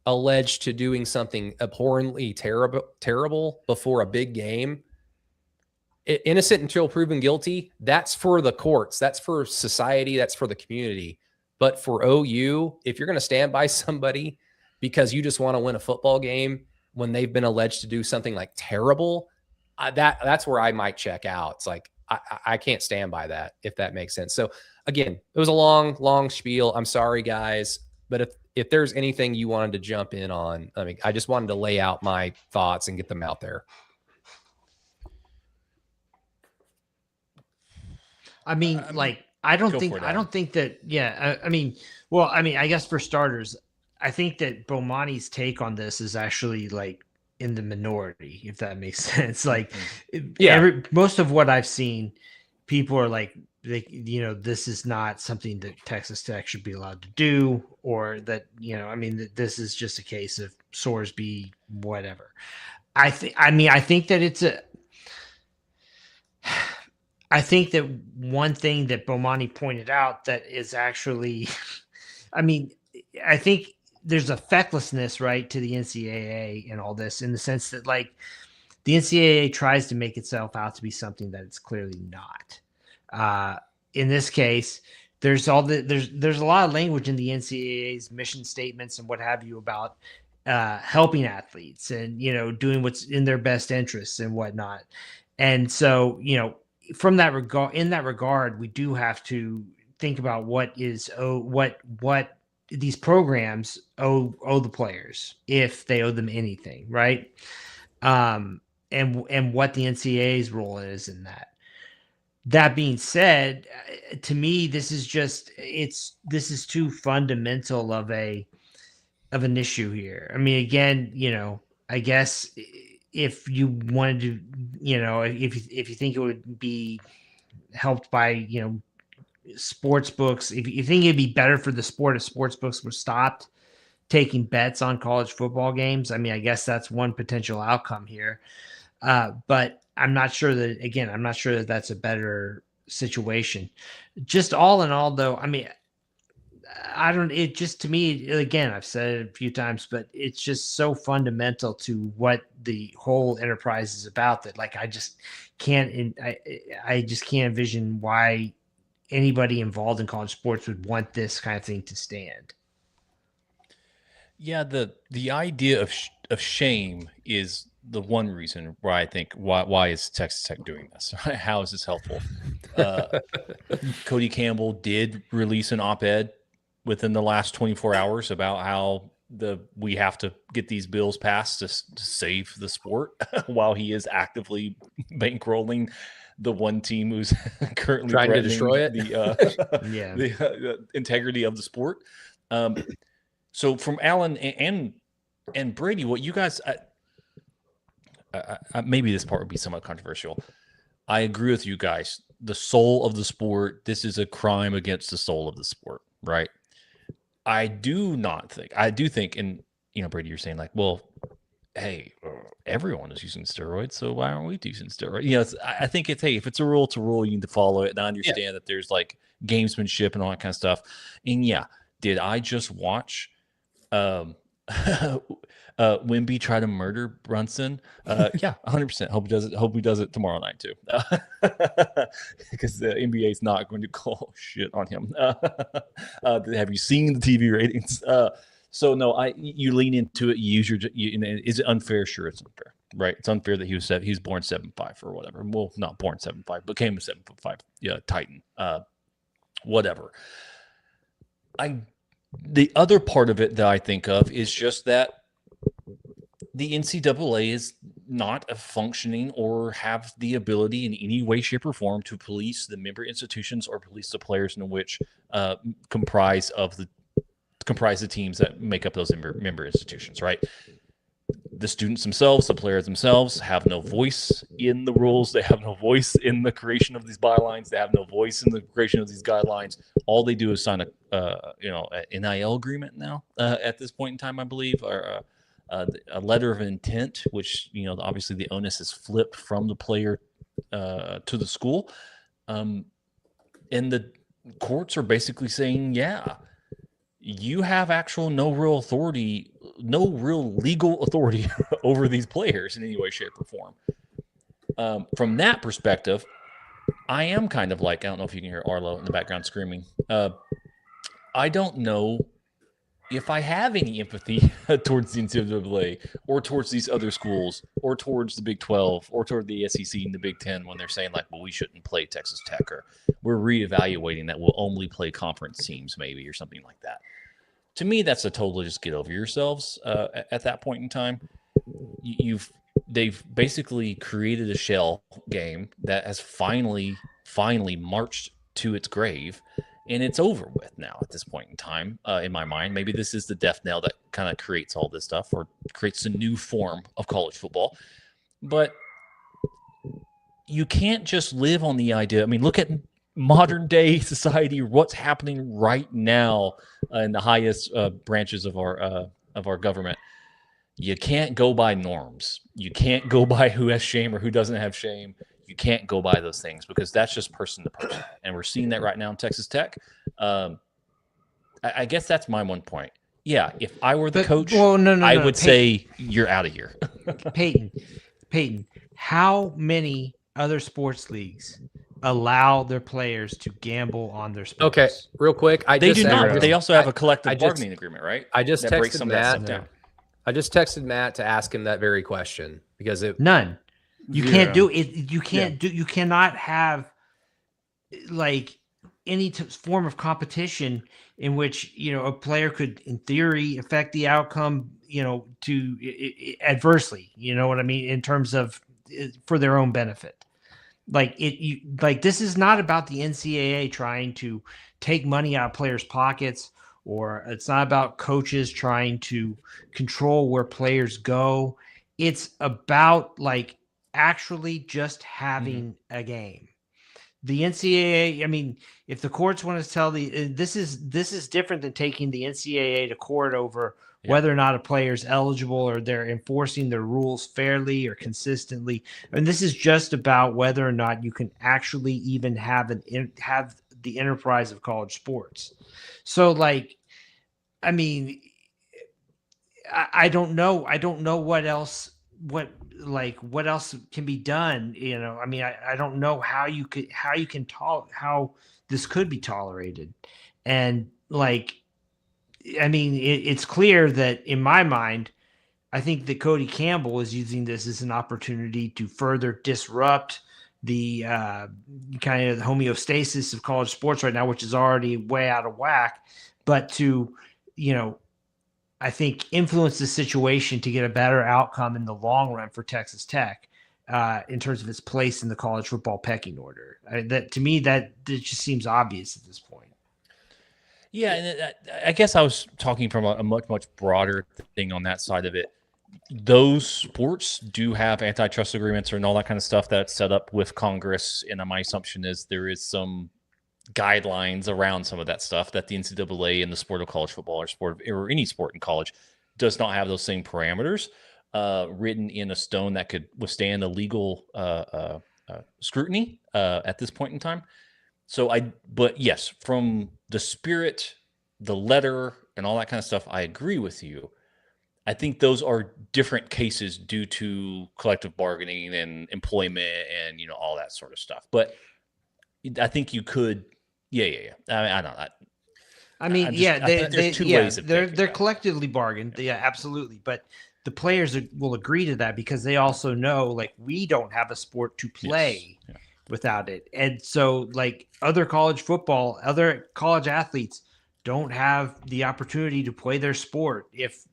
alleged to doing something abhorrently terrible before a big game, innocent until proven guilty, that's for the courts, that's for society, that's for the community. But for OU, if you're going to stand by somebody because you just want to win a football game when they've been alleged to do something like terrible, that's where I might check out. It's like, I can't stand by that, if that makes sense. So again, it was a long spiel. I'm sorry, guys. But if there's anything you wanted to jump in on, I mean, I just wanted to lay out my thoughts and get them out there. I mean, I don't think that, I guess for starters, I think that Bomani's take on this is actually like in the minority, if that makes sense. Like, most of what I've seen, people are like, this is not something that Texas Tech should be allowed to do, or that, that this is just a case of Sorsby, whatever. I think that I think that one thing that Bomani pointed out that is actually, I think there's a fecklessness, right, to the NCAA and all this, in the sense that like the NCAA tries to make itself out to be something that it's clearly not. In this case, there's a lot of language in the NCAA's mission statements and what have you about helping athletes and doing what's in their best interests and whatnot. And so in that regard, we do have to think about what these programs owe the players, if they owe them anything, right? And what the NCAA's role is in that. That being said, to me, this is too fundamental of an issue here. I mean, again, I guess if you wanted to, if you think it would be helped by, sports books, if you think it'd be better for the sport if sports books were stopped taking bets on college football games, I mean, I guess that's one potential outcome here. But I'm not sure that that's a better situation. Just all in all, though, I mean, it just, to me, again, I've said it a few times, but it's just so fundamental to what the whole enterprise is about that, like, I just can't envision why anybody involved in college sports would want this kind of thing to stand. Yeah, the idea of shame is the one reason why I think why is Texas Tech doing this? How is this helpful? Cody Campbell did release an op-ed within the last 24 hours about how we have to get these bills passed to save the sport while he is actively bankrolling the one team who's currently trying to destroy it. The integrity of the sport. So from Alan and Brady, what you guys, maybe this part would be somewhat controversial. I agree with you guys. The soul of the sport, this is a crime against the soul of the sport, right? I do think, and Brady, you're saying like, well, hey, everyone is using steroids, so why aren't we using steroids? I think it's, hey, if it's a rule, it's a rule. You need to follow it, and I understand that there's like gamesmanship and all that kind of stuff. And yeah, did I just watch Wimby try to murder Brunson? Yeah, 100%. Hope he does it tomorrow night too, because the NBA is not going to call shit on him. Have you seen the TV ratings? So no, you lean into it. You use is it unfair? Sure, it's unfair, right? It's unfair that he was born 7'5" or whatever. Well, not born 7'5", became a 7'5" Titan. Whatever. The other part of it that I think of is just that the NCAA is not a functioning or have the ability in any way, shape, or form to police the member institutions or police the players in which comprise the teams that make up those member institutions, right? The students themselves, the players themselves have no voice in the rules. They have no voice in the creation of these bylines. They have no voice in the creation of these guidelines. All they do is sign an NIL agreement now at this point in time, I believe, or a letter of intent, which, obviously the onus is flipped from the player to the school. And the courts are basically saying, yeah, you have no real legal authority over these players in any way, shape, or form. From that perspective, I am kind of like, I don't know if you can hear Arlo in the background screaming. I don't know if I have any empathy towards the NCAA or towards these other schools or towards the Big 12 or toward the SEC and the Big 10 when they're saying like, well, we shouldn't play Texas Tech, or we're reevaluating that we'll only play conference teams maybe, or something like that. To me, that's a totally just get over yourselves at that point in time. They've basically created a shell game that has finally marched to its grave, and it's over with now at this point in time. In my mind, maybe this is the death knell that kind of creates all this stuff, or creates a new form of college football. But you can't just live on the idea. I mean, look at modern day society, what's happening right now in the highest branches of our government. You can't go by norms. You can't go by who has shame or who doesn't have shame. You can't go by those things, because that's just person to person. And we're seeing that right now in Texas Tech. I guess that's my one point. Yeah, if I were the coach, I would say you're out of here. Peyton, how many other sports leagues allow their players to gamble on their sports? Okay, real quick. They do not, but they also have a collective bargaining agreement, right? I just texted Matt. Down. I just texted Matt to ask him that very question, because none. You can't do it. You can't do. You cannot have like any form of competition in which a player could, in theory, affect the outcome. To adversely. You know what I mean, in terms of for their own benefit. This is not about the NCAA trying to take money out of players' pockets, or it's not about coaches trying to control where players go. it's about like actually just having a game. The NCAA, I mean, if the courts want to tell this is different than taking the NCAA to court over whether or not a player is eligible or they're enforcing their rules fairly or consistently. And this is just about whether or not you can actually even have the enterprise of college sports. So, like, I mean, I don't know. I don't know what else can be done. I mean, I don't know how this could be tolerated. And like, I mean, it's clear that in my mind, I think that Cody Campbell is using this as an opportunity to further disrupt the kind of the homeostasis of college sports right now, which is already way out of whack, but to, I think influence the situation to get a better outcome in the long run for Texas Tech in terms of its place in the college football pecking order. To me, that just seems obvious at this point. Yeah, and I guess I was talking from a much, much broader thing on that side of it. Those sports do have antitrust agreements and all that kind of stuff that's set up with Congress, and my assumption is there is some guidelines around some of that stuff that the NCAA in the sport of college football or any sport in college does not have those same parameters written in a stone that could withstand a legal scrutiny at this point in time. But yes, from the spirit, the letter, and all that kind of stuff, I agree with you. I think those are different cases due to collective bargaining and employment and, all that sort of stuff. But I think you could, yeah. I don't know. I mean, there's two ways of they're collectively bargained. Yeah, absolutely. But the players will agree to that because they also know, like, we don't have a sport to play without it. And so, like, other college athletes don't have the opportunity to play their sport if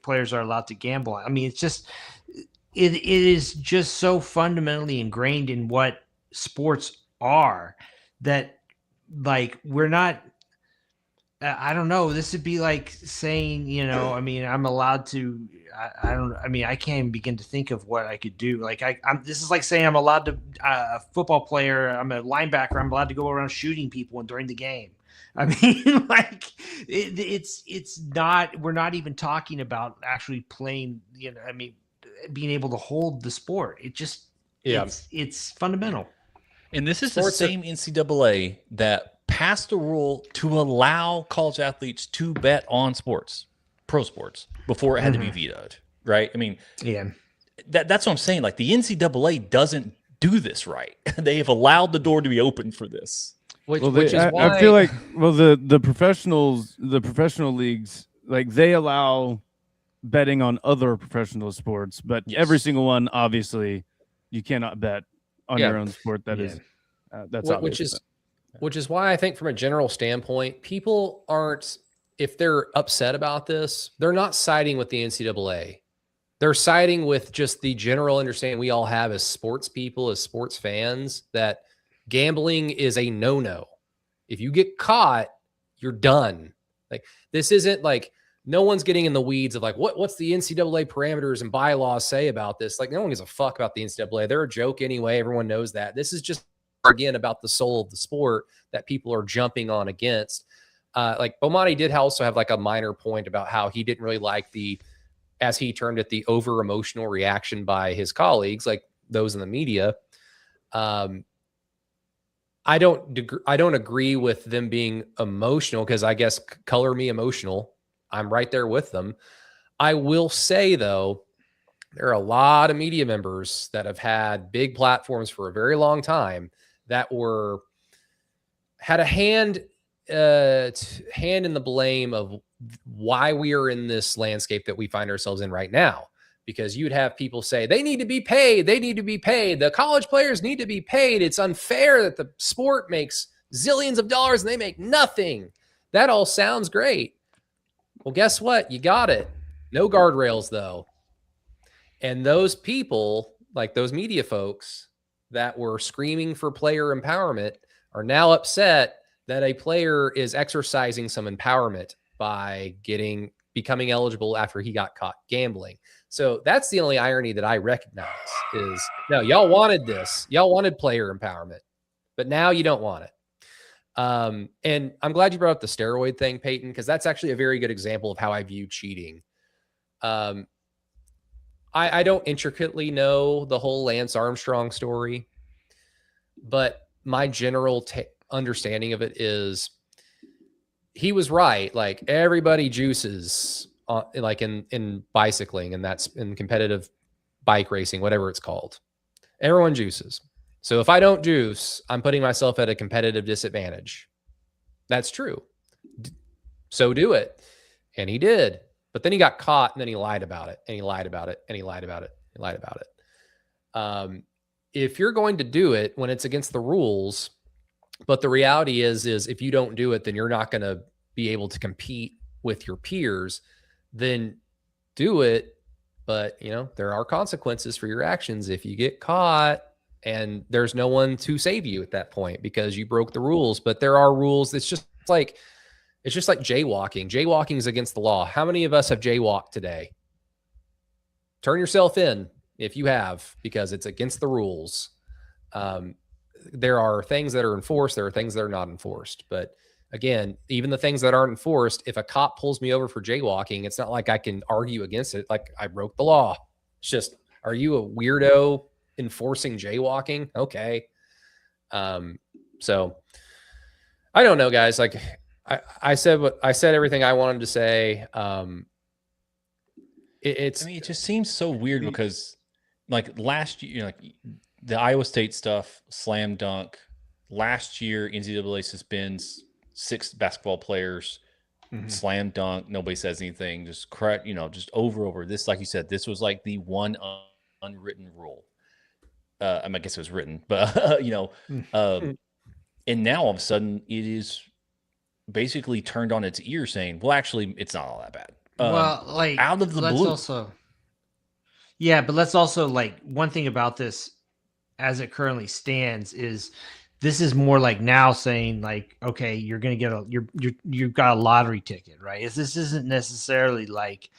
players are allowed to gamble. I mean, it is just so fundamentally ingrained in what sports are that, like, we're not, I don't know. This would be like saying, I mean, I'm allowed to, I can't even begin to think of what I could do. Like this is like saying I'm allowed to, a football player, I'm a linebacker, I'm allowed to go around shooting people during the game. I mean, like it's not, we're not even talking about actually playing, I mean, being able to hold the sport. It just, it's fundamental. And this is the same NCAA that passed a rule to allow college athletes to bet on sports, pro sports, before it had to be vetoed, right? I mean, that's what I'm saying. Like, the NCAA doesn't do this right. They have allowed the door to be open for this. Which is why I feel like, the professional leagues, like, they allow betting on other professional sports, but every single one, obviously, you cannot bet on your own sport. That's obvious. Which is why I think, from a general standpoint, people aren't, if they're upset about this, they're not siding with the NCAA. They're siding with just the general understanding we all have as sports people, as sports fans, that gambling is a no-no. If you get caught, you're done. Like, this isn't like, no one's getting in the weeds of like, what's the NCAA parameters and bylaws say about this? Like, no one gives a fuck about the NCAA. They're a joke anyway. Everyone knows that. This is just, again, about the soul of the sport that people are jumping on against. Like, Bomani did also have like a minor point about how he didn't really like as he termed it, the over emotional reaction by his colleagues, like those in the media. I don't agree with them being emotional, because I guess color me emotional. I'm right there with them. I will say, though, there are a lot of media members that have had big platforms for a very long time that had a hand in the blame of why we are in this landscape that we find ourselves in right now. Because you'd have people say, they need to be paid. They need to be paid. The college players need to be paid. It's unfair that the sport makes zillions of dollars and they make nothing. That all sounds great. Well, guess what? You got it. No guardrails, though. And those people, like those media folks that were screaming for player empowerment, are now upset that a player is exercising some empowerment by becoming eligible after he got caught gambling. So that's the only irony that I recognize is, no, y'all wanted this. Y'all wanted player empowerment, but now you don't want it. And I'm glad you brought up the steroid thing, Peyton, because that's actually a very good example of how I view cheating. I don't intricately know the whole Lance Armstrong story, but my general understanding of it is he was right. Like, everybody juices like in bicycling, and that's in competitive bike racing, whatever it's called. Everyone juices. So if I don't juice, I'm putting myself at a competitive disadvantage. That's true. So do it. And he did. But then he got caught, and then he lied about it, and he lied about it, and he lied about it, and lied about it. If you're going to do it when it's against the rules, but the reality is if you don't do it, then you're not going to be able to compete with your peers, then do it. But, there are consequences for your actions if you get caught, and there's no one to save you at that point because you broke the rules. But there are rules. It's just like jaywalking. Jaywalking is against the law. How many of us have jaywalked today? Turn yourself in if you have, because it's against the rules. There are things that are enforced. There are things that are not enforced. But again, even the things that aren't enforced, if a cop pulls me over for jaywalking, it's not like I can argue against it. Like, I broke the law. It's just, are you a weirdo enforcing jaywalking? Okay. So I don't know, guys. Like, I said everything I wanted to say. It just seems so weird because, like, last year, like the Iowa State stuff, slam dunk. Last year, NCAA suspends 6 basketball players, slam dunk. Nobody says anything. Just correct, just over. This, like you said, this was like the one unwritten rule. I guess it was written, but and now all of a sudden it is basically turned on its ear, saying, "Well, actually, it's not all that bad." Out of the blue. But let's also, like, one thing about this, as it currently stands, is this is more like now saying, like, okay, you're gonna get you've got a lottery ticket, right? This isn't necessarily like,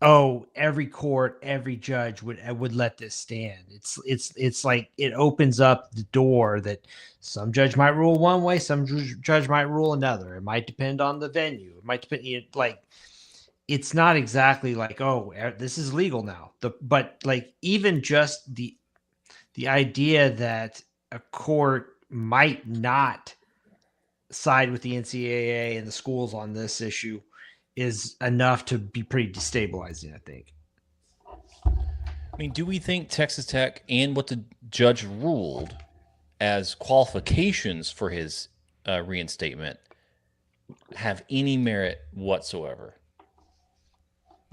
oh, every court, every judge would let this stand. It's like it opens up the door that some judge might rule one way, some judge might rule another. It might depend on the venue. It might depend, like, it's not exactly like, oh, this is legal now. But like, even just the idea that a court might not side with the NCAA and the schools on this issue is enough to be pretty destabilizing, I think. I mean, do we think Texas Tech and what the judge ruled as qualifications for his reinstatement have any merit whatsoever?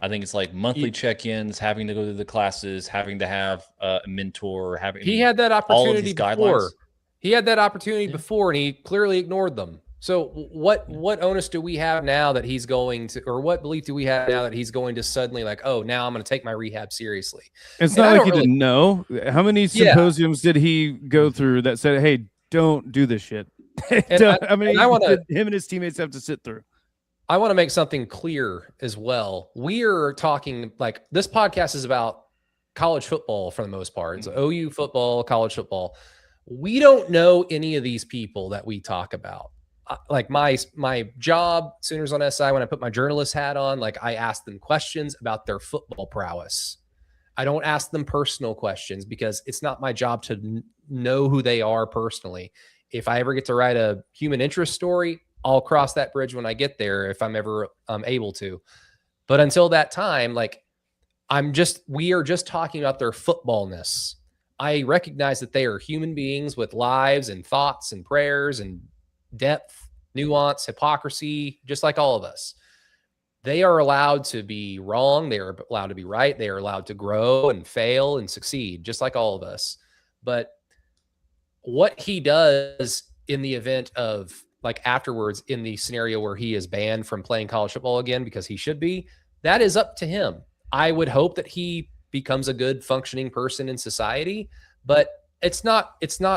I think it's like monthly check-ins, having to go to the classes, having to have a mentor, he had that opportunity before. He had that opportunity before, and he clearly ignored them. So what onus do we have now that he's going to, or what belief do we have now that he's going to suddenly, like, oh, now I'm going to take my rehab seriously? It's not like he didn't know. How many symposiums did he go through that said, hey, don't do this shit? Him and his teammates have to sit through. I want to make something clear as well. We are talking, like, this podcast is about college football for the most part. It's OU football, college football. We don't know any of these people that we talk about. Like, my job, Sooners on SI, when I put my journalist hat on, like, I ask them questions about their football prowess. I don't ask them personal questions because it's not my job to know who they are personally. If I ever get to write a human interest story, I'll cross that bridge when I get there if I'm ever able to. But until that time, like, we are just talking about their footballness. I recognize that they are human beings with lives and thoughts and prayers and depth, nuance, hypocrisy, just like all of us. They are allowed to be wrong. They are allowed to be right. They are allowed to grow and fail and succeed, just like all of us. But what he does in the event of, like, afterwards, in the scenario where he is banned from playing college football again, because he should be, that is up to him. I would hope that he becomes a good functioning person in society, but it's not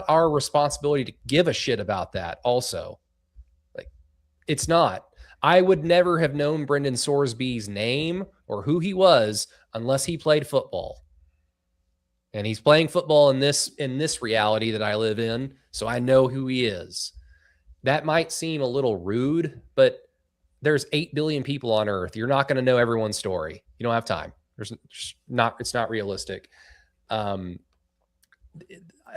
our responsibility to give a shit about that also. Like, it's not. I would never have known Brendan Sorsby's name or who he was unless he played football. And he's playing football in this reality that I live in, so I know who he is. That might seem a little rude, but there's 8 billion people on earth. You're not going to know everyone's story. You don't have time. It's not realistic.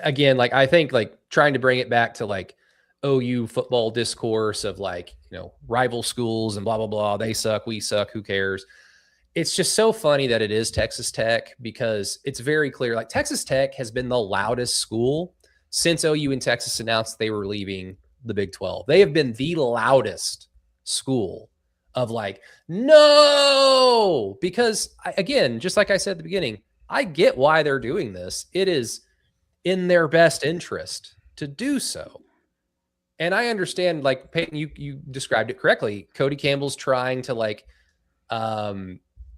Again, like I think like trying to bring it back to like OU football discourse of like, rival schools and blah, blah, blah. They suck. We suck. Who cares? It's just so funny that it is Texas Tech because it's very clear. Like Texas Tech has been the loudest school since OU and Texas announced they were leaving the Big 12. They have been the loudest school of like, no, because again, just like I said at the beginning, I get why they're doing this. It is in their best interest to do so. And I understand, like Peyton, you described it correctly. Cody Campbell's trying to like,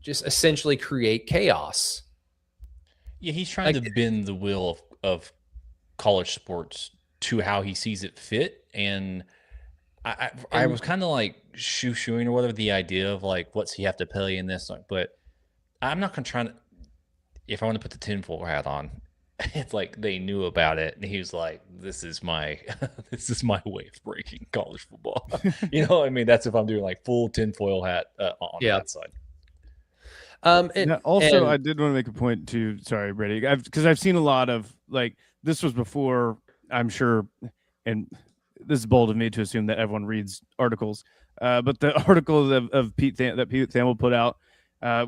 just essentially create chaos. Yeah, he's trying to bend the wheel of college sports to how he sees it fit. And I was kind of like shoo-shooing or whatever the idea of like, what's he have to pay in this? But I'm not going to try to, if I want to put the tinfoil hat on, it's like they knew about it. And he was like, this is my way of breaking college football. I mean, that's if I'm doing like full tinfoil hat on that side. I did want to make a point too. Sorry, Brady, because I've seen a lot of like this was before, I'm sure, and this is bold of me to assume that everyone reads articles. But the article of Pete Thamel put out,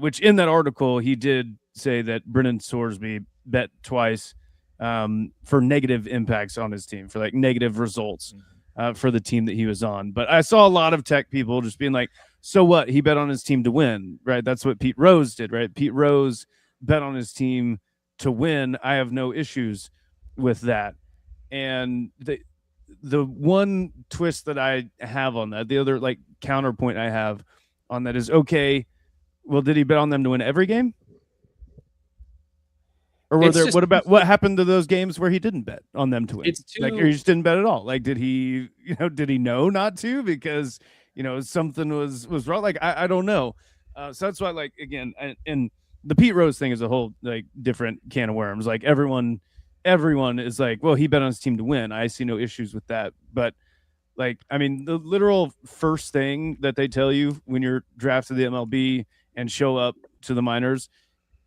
which in that article he did say that Brennan Sorsby bet twice for negative impacts on his team, for like negative results for the team that he was on. But I saw a lot of Tech people just being like, so what? He bet on his team to win, right? That's what Pete Rose did, right? Pete Rose bet on his team to win. I have no issues with that. And the one twist that I have on that, the other like counterpoint I have on that is, okay, well, did he bet on them to win every game? Or what happened to those games where he didn't bet on them to win? Or he just didn't bet at all. Like, did he know not to because something was wrong? Like, I don't know. So that's why, like, again, and the Pete Rose thing is a whole like different can of worms. Like everyone is like, well, he bet on his team to win. I see no issues with that. But like, I mean, the literal first thing that they tell you when you're drafted to the MLB and show up to the minors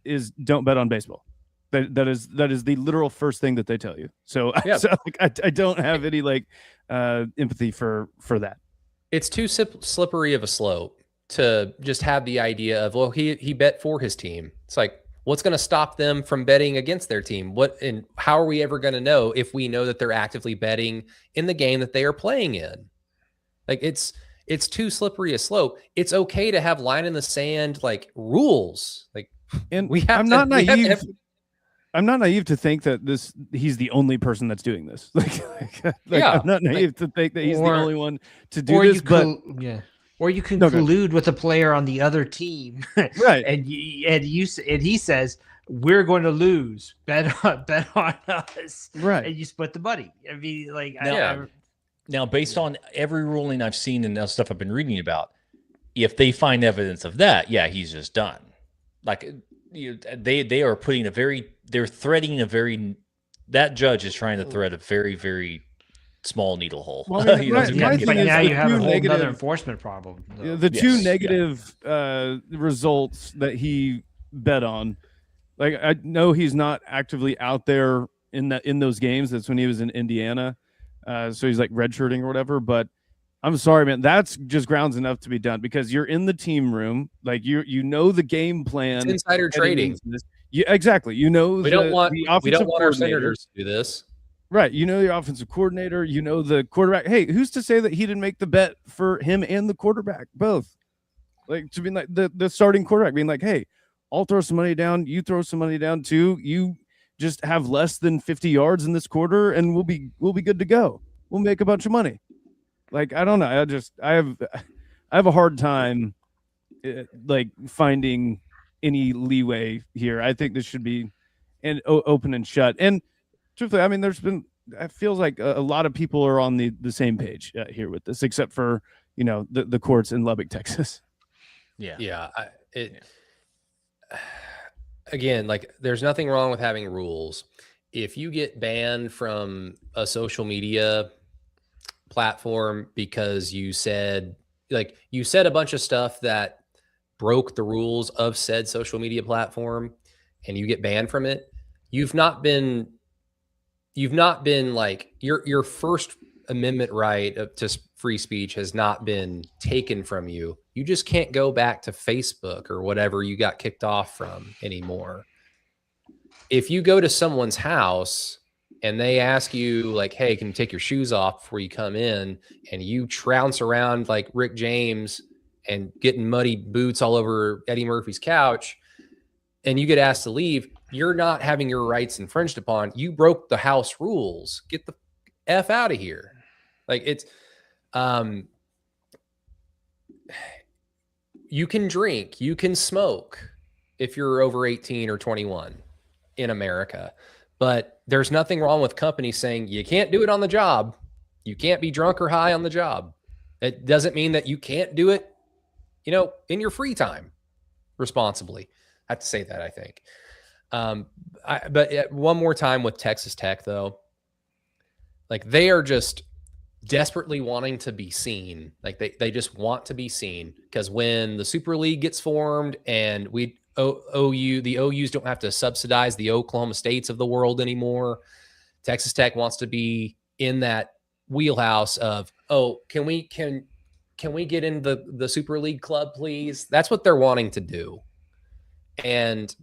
is don't bet on baseball. That is the literal first thing that they tell you. So, yeah. I don't have any like empathy for that. It's too slippery of a slope to just have the idea of, well, he bet for his team. It's like, what's going to stop them from betting against their team? How are we ever going to know if we know that they're actively betting in the game that they are playing in? Like it's too slippery a slope. It's okay to have line in the sand, like rules. Like, and I'm not naive. I'm not naive to think that he's the only person that's doing this. I'm not naive to think that he's the only one to do this. Or you can collude with a player on the other team, right? And he says, we're going to lose. Bet on us, right? And you split the money. I mean, like, now based on every ruling I've seen and stuff I've been reading about, if they find evidence of that, yeah, he's just done. Like, they are putting they're threading that judge is trying to thread a very, very small needle hole. Well, now you have a whole other enforcement problem. The two negative results that he bet on, like, I know he's not actively out there in those games. That's when he was in Indiana. So he's like redshirting or whatever, but I'm sorry, man. That's just grounds enough to be done because you're in the team room. Like you know the game plan. It's insider trading. Yeah, exactly. We don't want our senators to do this. Right. You know your offensive coordinator. You know the quarterback. Hey, who's to say that he didn't make the bet for him and the quarterback both? Like to be like the starting quarterback being like, hey, I'll throw some money down. You throw some money down too. You just have less than 50 yards in this quarter, and we'll be good to go. We'll make a bunch of money. Like, I don't know. I have a hard time like finding any leeway here. I think this should be open and shut. And truthfully, I mean, it feels like a lot of people are on the same page here with this, except for, the courts in Lubbock, Texas. Yeah. again, like there's nothing wrong with having rules. If you get banned from a social media platform because you said a bunch of stuff that broke the rules of said social media platform and you get banned from it, you've not been like your First Amendment right to free speech has not been taken from you. You just can't go back to Facebook or whatever you got kicked off from anymore. If you go to someone's house and they ask you like, hey, can you take your shoes off before you come in, and you trounce around like Rick James and getting muddy boots all over Eddie Murphy's couch, and you get asked to leave, you're not having your rights infringed upon. You broke the house rules. Get the F out of here. Like it's, you can drink, you can smoke if you're over 18 or 21 in America, but there's nothing wrong with companies saying you can't do it on the job. You can't be drunk or high on the job. It doesn't mean that you can't do it, in your free time responsibly. I have to say that, I think. But one more time with Texas Tech, though, like they are just desperately wanting to be seen. Like they just want to be seen, because when the Super League gets formed and the OUs don't have to subsidize the Oklahoma States of the world anymore, Texas Tech wants to be in that wheelhouse of, can we get in the Super League club, please? That's what they're wanting to do. And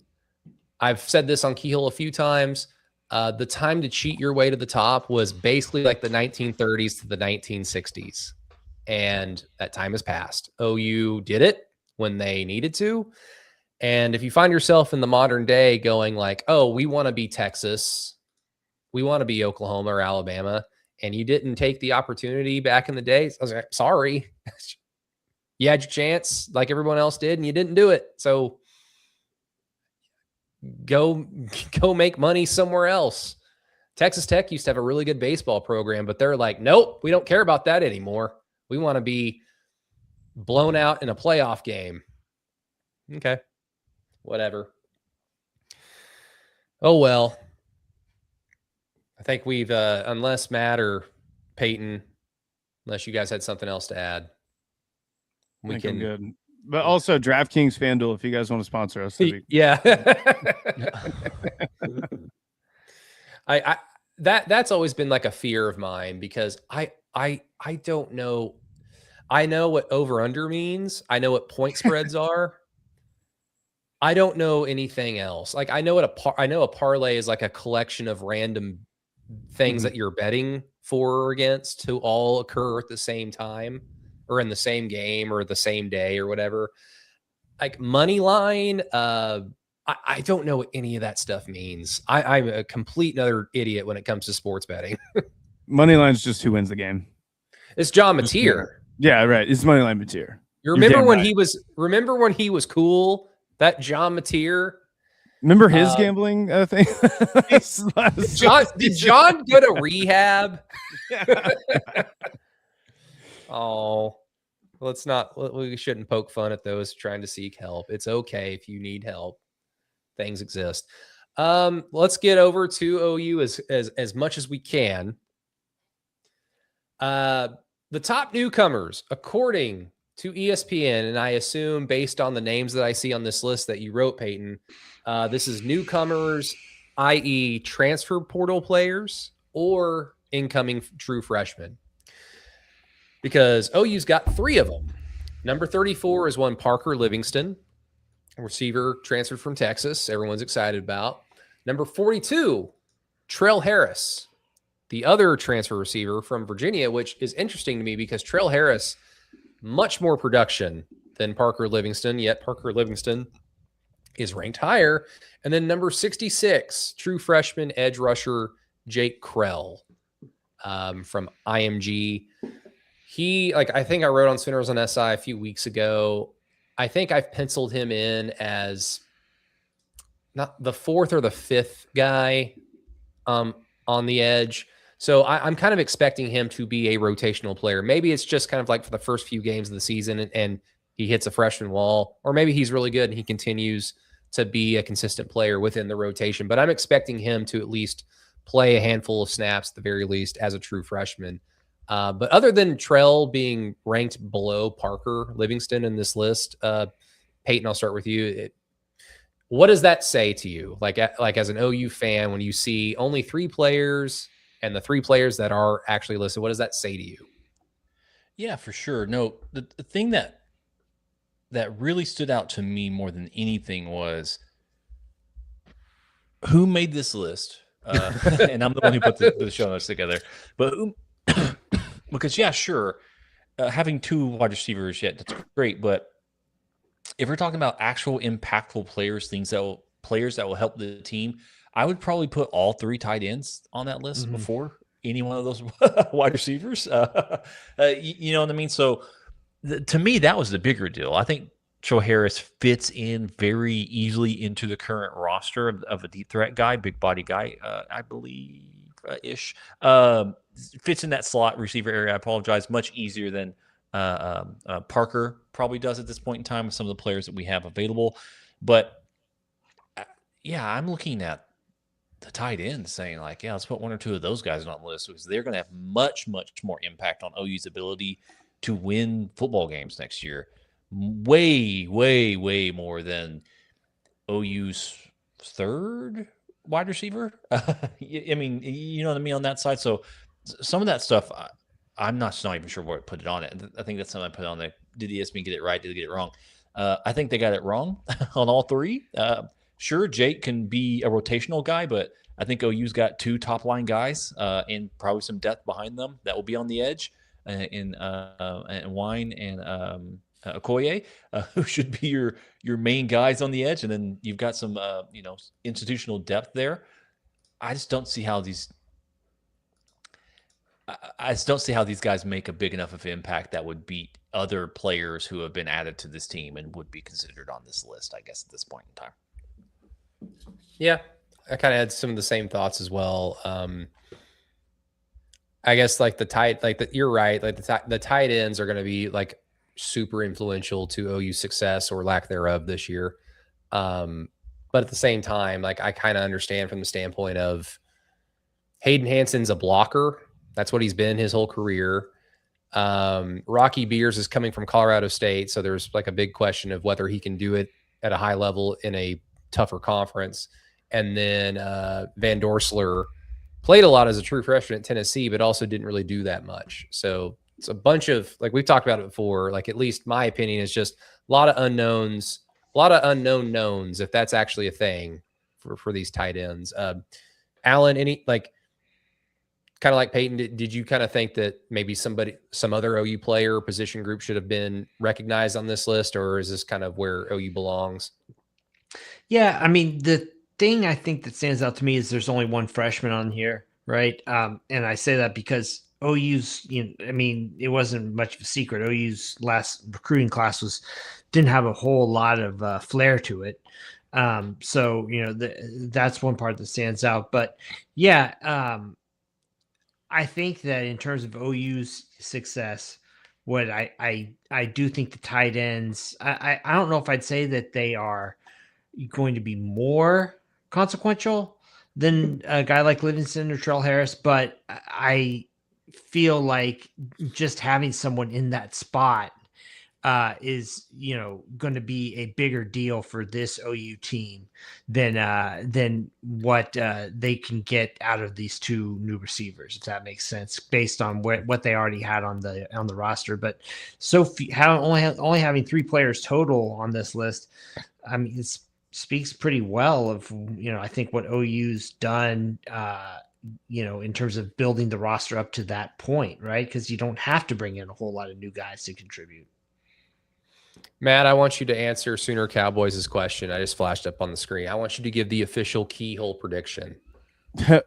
I've said this on Keyhole a few times. The time to cheat your way to the top was basically like the 1930s to the 1960s. And that time has passed. OU did it when they needed to. And if you find yourself in the modern day going like, we want to be Texas, we want to be Oklahoma or Alabama, and you didn't take the opportunity back in the day, I was like, sorry. You had your chance like everyone else did, and you didn't do it. So go make money somewhere else. Texas Tech used to have a really good baseball program, but they're like, nope, we don't care about that anymore. We want to be blown out in a playoff game. Okay, whatever. Oh, well, I think we've, unless Matt or Peyton, unless you guys had something else to add, we can. Good. But also DraftKings, FanDuel, if you guys want to sponsor us. Yeah. That's always been like a fear of mine, because I don't know. I know what over under means. I know what point spreads are. I don't know anything else. Like I know a parlay is like a collection of random things that you're betting for or against to all occur at the same time, or in the same game or the same day or whatever. Like money line, I don't know what any of that stuff means. I'm a complete another idiot when it comes to sports betting. Money line's just who wins the game. It's John Mateer. Yeah, right. It's money line Mateer. You remember when he was cool? That John Mateer. Remember his gambling thing? Did John go to rehab? Oh, we shouldn't poke fun at those trying to seek help. It's okay if you need help. Things exist. Let's get over to OU as much as we can. The top newcomers, according to ESPN, and I assume based on the names that I see on this list that you wrote, Peyton, this is newcomers, i.e. transfer portal players or incoming true freshmen. Because OU's got 3 of them. Number 34 is one Parker Livingston, a receiver transferred from Texas. Everyone's excited about. Number 42, Trell Harris, the other transfer receiver from Virginia, which is interesting to me because Trell Harris, much more production than Parker Livingston, yet Parker Livingston is ranked higher. And then number 66, true freshman edge rusher Jake Krell from IMG. I think I wrote on Spinners on SI a few weeks ago. I think I've penciled him in as not the 4th or the 5th guy on the edge. So I'm kind of expecting him to be a rotational player. Maybe it's just kind of like for the first few games of the season and he hits a freshman wall, or maybe he's really good and he continues to be a consistent player within the rotation, but I'm expecting him to at least play a handful of snaps at the very least as a true freshman. But other than Trell being ranked below Parker Livingston in this list, Peyton, I'll start with you. What does that say to you? Like as an OU fan, when you see only 3 players and the 3 players that are actually listed, what does that say to you? Yeah, for sure. No, the thing that really stood out to me more than anything was who made this list. And I'm the one who put the show notes together. But because, yeah, sure, having 2 wide receivers, yeah, that's great. But if we're talking about actual impactful players, players that will help the team, I would probably put all 3 tight ends on that list before any one of those wide receivers. You know what I mean? So to me, that was the bigger deal. I think Joe Harris fits in very easily into the current roster of a deep threat guy, big body guy, I believe ish. Fits in that slot receiver area. I apologize. Much easier than Parker probably does at this point in time with some of the players that we have available. But yeah, I'm looking at the tight end saying like, yeah, let's put 1 or 2 of those guys on the list because they're going to have much, much more impact on OU's ability to win football games next year. Way, way, way more than OU's 3rd wide receiver. I mean, you know what I mean on that side. So some of that stuff, I'm not even sure where to put it on it. I think that's something I put on there. Did ESPN get it right? Did they get it wrong? I think they got it wrong on all 3. Sure, Jake can be a rotational guy, but I think OU's got 2 top line guys and probably some depth behind them that will be on the edge in Wine and Okoye, who should be your main guys on the edge, and then you've got some institutional depth there. I just don't see how these guys make a big enough of an impact that would beat other players who have been added to this team and would be considered on this list, I guess, at this point in time. Yeah, I kind of had some of the same thoughts as well. I guess you're right. Like the tight ends are going to be like super influential to OU success or lack thereof this year. But at the same time, like I kind of understand from the standpoint of Hayden Hanson's a blocker. That's what he's been his whole career. Rocky Beers is coming from Colorado State. So there's like a big question of whether he can do it at a high level in a tougher conference. And then Van Dorsler played a lot as a true freshman at Tennessee, but also didn't really do that much. So it's a bunch of, like we've talked about it before, like at least my opinion is just a lot of unknowns, a lot of unknown knowns, if that's actually a thing for these tight ends. Alan, kind of like Peyton, did you kind of think that maybe some other OU player or position group should have been recognized on this list, or is this kind of where OU belongs? Yeah, I mean, the thing I think that stands out to me is there's only 1 freshman on here, right? And I say that because OU's, it wasn't much of a secret. OU's last recruiting class didn't have a whole lot of flair to it. So, that's one part that stands out. But yeah, I think that in terms of OU's success, what I do think the tight ends, I don't know if I'd say that they are going to be more consequential than a guy like Livingston or Trell Harris, but I feel like just having someone in that spot is going to be a bigger deal for this OU team than what they can get out of these 2 new receivers, if that makes sense, based on what they already had on the roster. But only having 3 players total on this list, I mean, it speaks pretty well of I think what OU's done. In terms of building the roster up to that point, right? Because you don't have to bring in a whole lot of new guys to contribute. Matt, I want you to answer Sooner Cowboys' question. I just flashed up on the screen. I want you to give the official Keyhole prediction. Do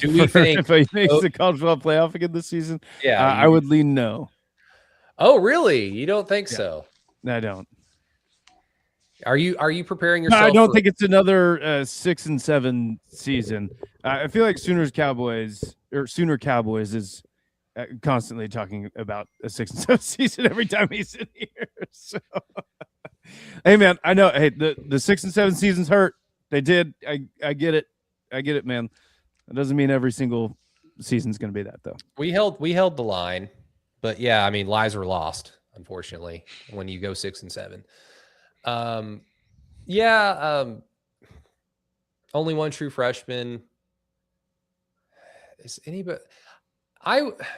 we think if he makes the college football playoff again this season? Yeah, I would lean no. Oh, really? You don't think so? No, I don't. Are you preparing yourself? No, I don't think it's another 6-7 season. I feel like Sooner Cowboys is constantly talking about a 6-7 season every time he's in here. So Hey man, I know. Hey, the 6 and 7 seasons hurt. They did. I get it. I get it, man. That doesn't mean every single season's going to be that though. We held the line, but yeah, I mean, lives were lost, unfortunately, when you go 6 and 7. Only one true freshman. Is anybody?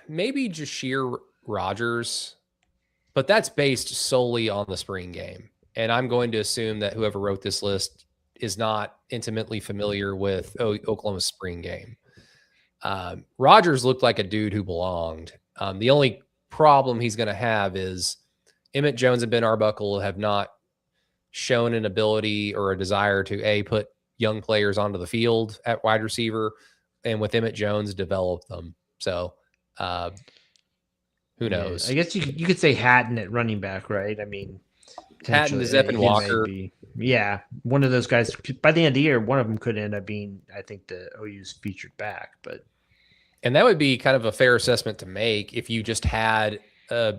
Maybe Jashir Rogers, but that's based solely on the spring game. And I'm going to assume that whoever wrote this list is not intimately familiar with Oklahoma's spring game. Rogers looked like a dude who belonged. The only problem he's going to have is Emmett Jones and Ben Arbuckle have not shown an ability or a desire to put young players onto the field at wide receiver, and with Emmett Jones, develop them. So who knows? I guess you could say Hatton at running back, right? I mean, Hatton, Zeppin Walker. Yeah, one of those guys. By the end of the year, one of them could end up being, I think, the OU's featured back. And that would be kind of a fair assessment to make if you just had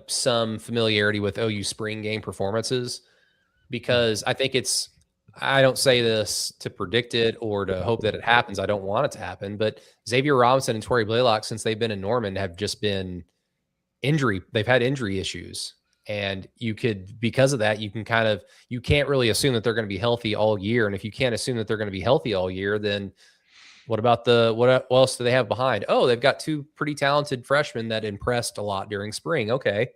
some familiarity with OU spring game performances, because I think I don't say this to predict it or to hope that it happens. I don't want it to happen, but Xavier Robinson and Torrey Blaylock, since they've been in Norman, have just been they've had injury issues. And because of that, you can't really assume that they're going to be healthy all year. And if you can't assume that they're going to be healthy all year, then what about what else do they have behind? Oh, they've got two pretty talented freshmen that impressed a lot during spring. Okay.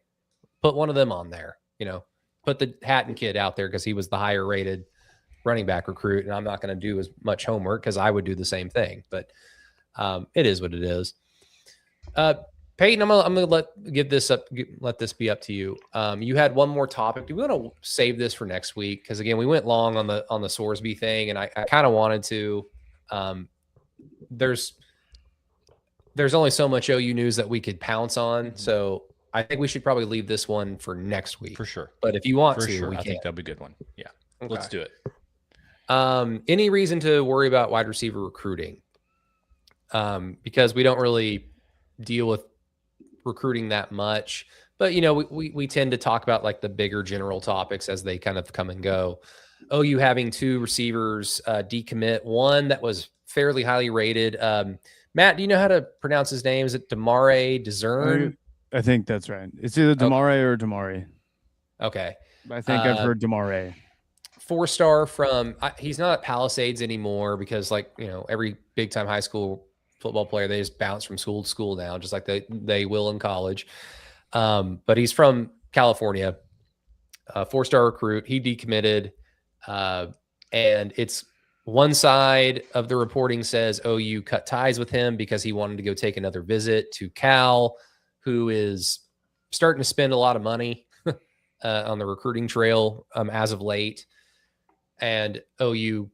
Put one of them on there, put the Hatton kid out there because he was the higher rated running back recruit. And I'm not going to do as much homework because I would do the same thing, but it is what it is. Peyton, I'm gonna let this be up to you. You had one more topic. Do we want to save this for next week? Because again, we went long on the Sorsby thing, and I kind of wanted to. There's only so much OU news that we could pounce on, so I think we should probably leave this one for next week for sure. But if you want for to, sure, we I can. think that'll be a good one. Yeah, okay. Let's do it. Any reason to worry about wide receiver recruiting? Because we don't really deal with recruiting that much, but we tend to talk about like the bigger general topics as they kind of come and go. OU having two receivers decommit, one that was fairly highly rated. Matt, do you know how to pronounce his name? Is it Damare Dezern? I think that's right. It's either Damare or Damare. Okay. I think I've heard Damare. 4-star from he's not at Palisades anymore because every big time high school football player, they just bounce from school to school now, just like they will in college. But he's from California, 4-star recruit. He decommitted, and it's one side of the reporting says OU cut ties with him because he wanted to go take another visit to Cal, who is starting to spend a lot of money on the recruiting trail as of late. And OU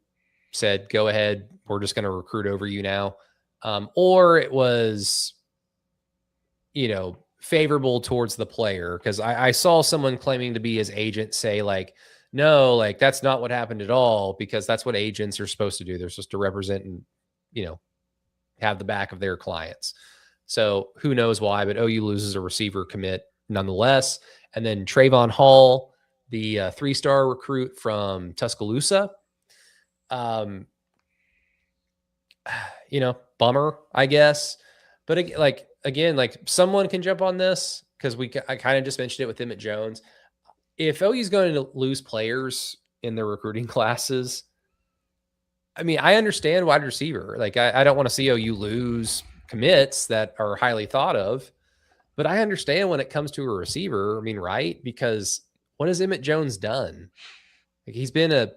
said, go ahead, we're just going to recruit over you now. Or it was, favorable towards the player. Because I saw someone claiming to be his agent say no, that's not what happened at all, because that's what agents are supposed to do. They're supposed to represent and, have the back of their clients. So who knows why, but OU loses a receiver commit nonetheless. And then Trayvon Hall, the 3-star recruit from Tuscaloosa, bummer, I guess. But again, someone can jump on this because I kind of just mentioned it with Emmett Jones. If OU's going to lose players in their recruiting classes, I mean, I understand wide receiver. I don't want to see OU lose commits that are highly thought of, but I understand when it comes to a receiver. I mean, right? Because what has Emmett Jones done? He's been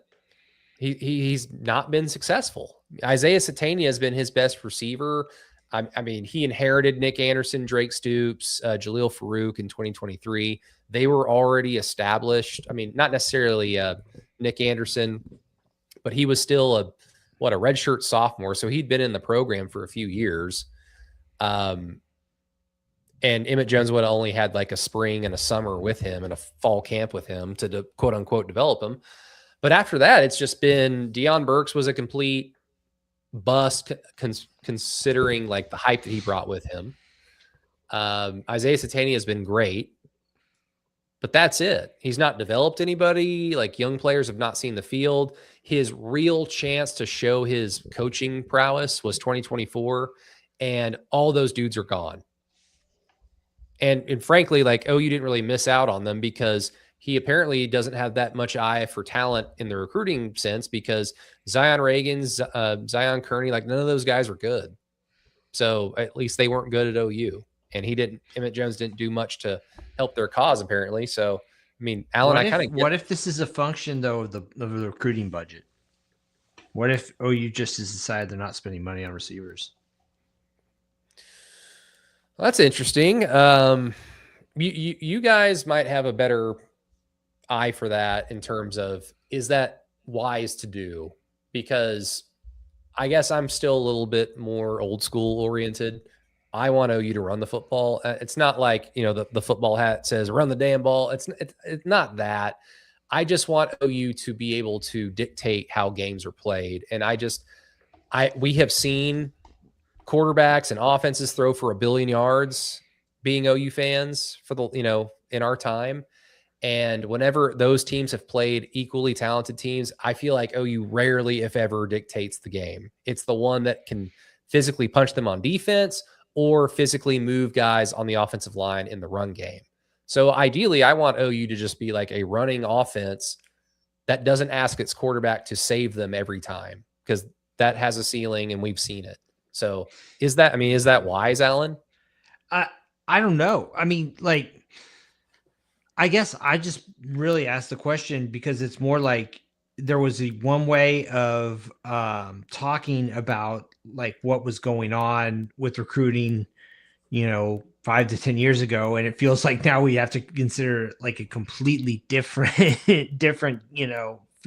he's not been successful. Isaiah Satania has been his best receiver. I mean, he inherited Nick Anderson, Drake Stoops, Jaleel Farouk in 2023. They were already established. I mean, not necessarily Nick Anderson, but he was still a redshirt sophomore. So he'd been in the program for a few years. And Emmett Jones would have only had a spring and a summer with him and a fall camp with him to quote unquote develop him. But after that, it's just been Deion Burks was a complete bust considering the hype that he brought with him. Isaiah Satania has been great. but that's it. He's not developed anybody. Like, young players have not seen the field. His real chance to show his coaching prowess was 2024, and all those dudes are gone. And frankly, like, you didn't really miss out on them because he apparently doesn't have that much eye for talent in the recruiting sense, because Zion Reagan, Zion Kearney, like, none of those guys were good. So at least they weren't good at OU. And Emmett Jones didn't do much to help their cause, apparently. So, I mean, Alan, what if this is a function, though, of the recruiting budget? What if OU just has decided they're not spending money on receivers? Well, that's interesting. You guys might have a better eye for that in terms of, is that wise to do? Because I guess I'm still a little bit more old school oriented. I want OU to run the football. It's not like, the football hat says run the damn ball. It's not that. I just want OU to be able to dictate how games are played. And we have seen quarterbacks and offenses throw for 1 billion yards, being OU fans in our time. And whenever those teams have played equally talented teams, I feel like OU rarely, if ever, dictates the game. It's the one that can physically punch them on defense or physically move guys on the offensive line in the run game. So ideally, I want OU to just be like a running offense that doesn't ask its quarterback to save them every time, because that has a ceiling and we've seen it. So is that wise, Alan? I don't know. I mean, like, I guess I just really asked the question because it's more like there was one way of talking about like what was going on with recruiting, 5 to 10 years ago. And it feels like now we have to consider like a completely different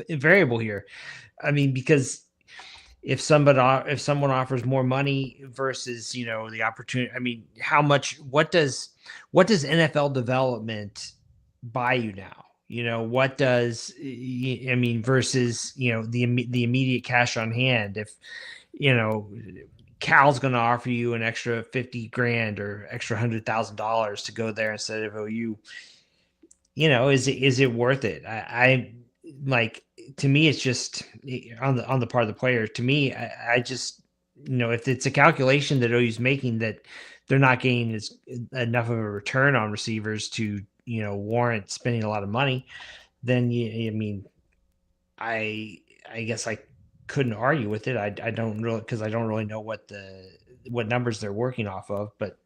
variable here. I mean, because if someone offers more money versus, the opportunity, I mean, what does NFL development buy you now? What does, versus, the immediate cash on hand? If, Cal's going to offer you an extra 50 grand or extra $100,000 to go there instead of OU, is it worth it? I like, to me, it's just on the part of the player. To me, I just, if it's a calculation that OU's making that they're not getting enough of a return on receivers to, warrant spending a lot of money, then I guess I couldn't argue with it. I don't really, because I don't really know what numbers they're working off of, but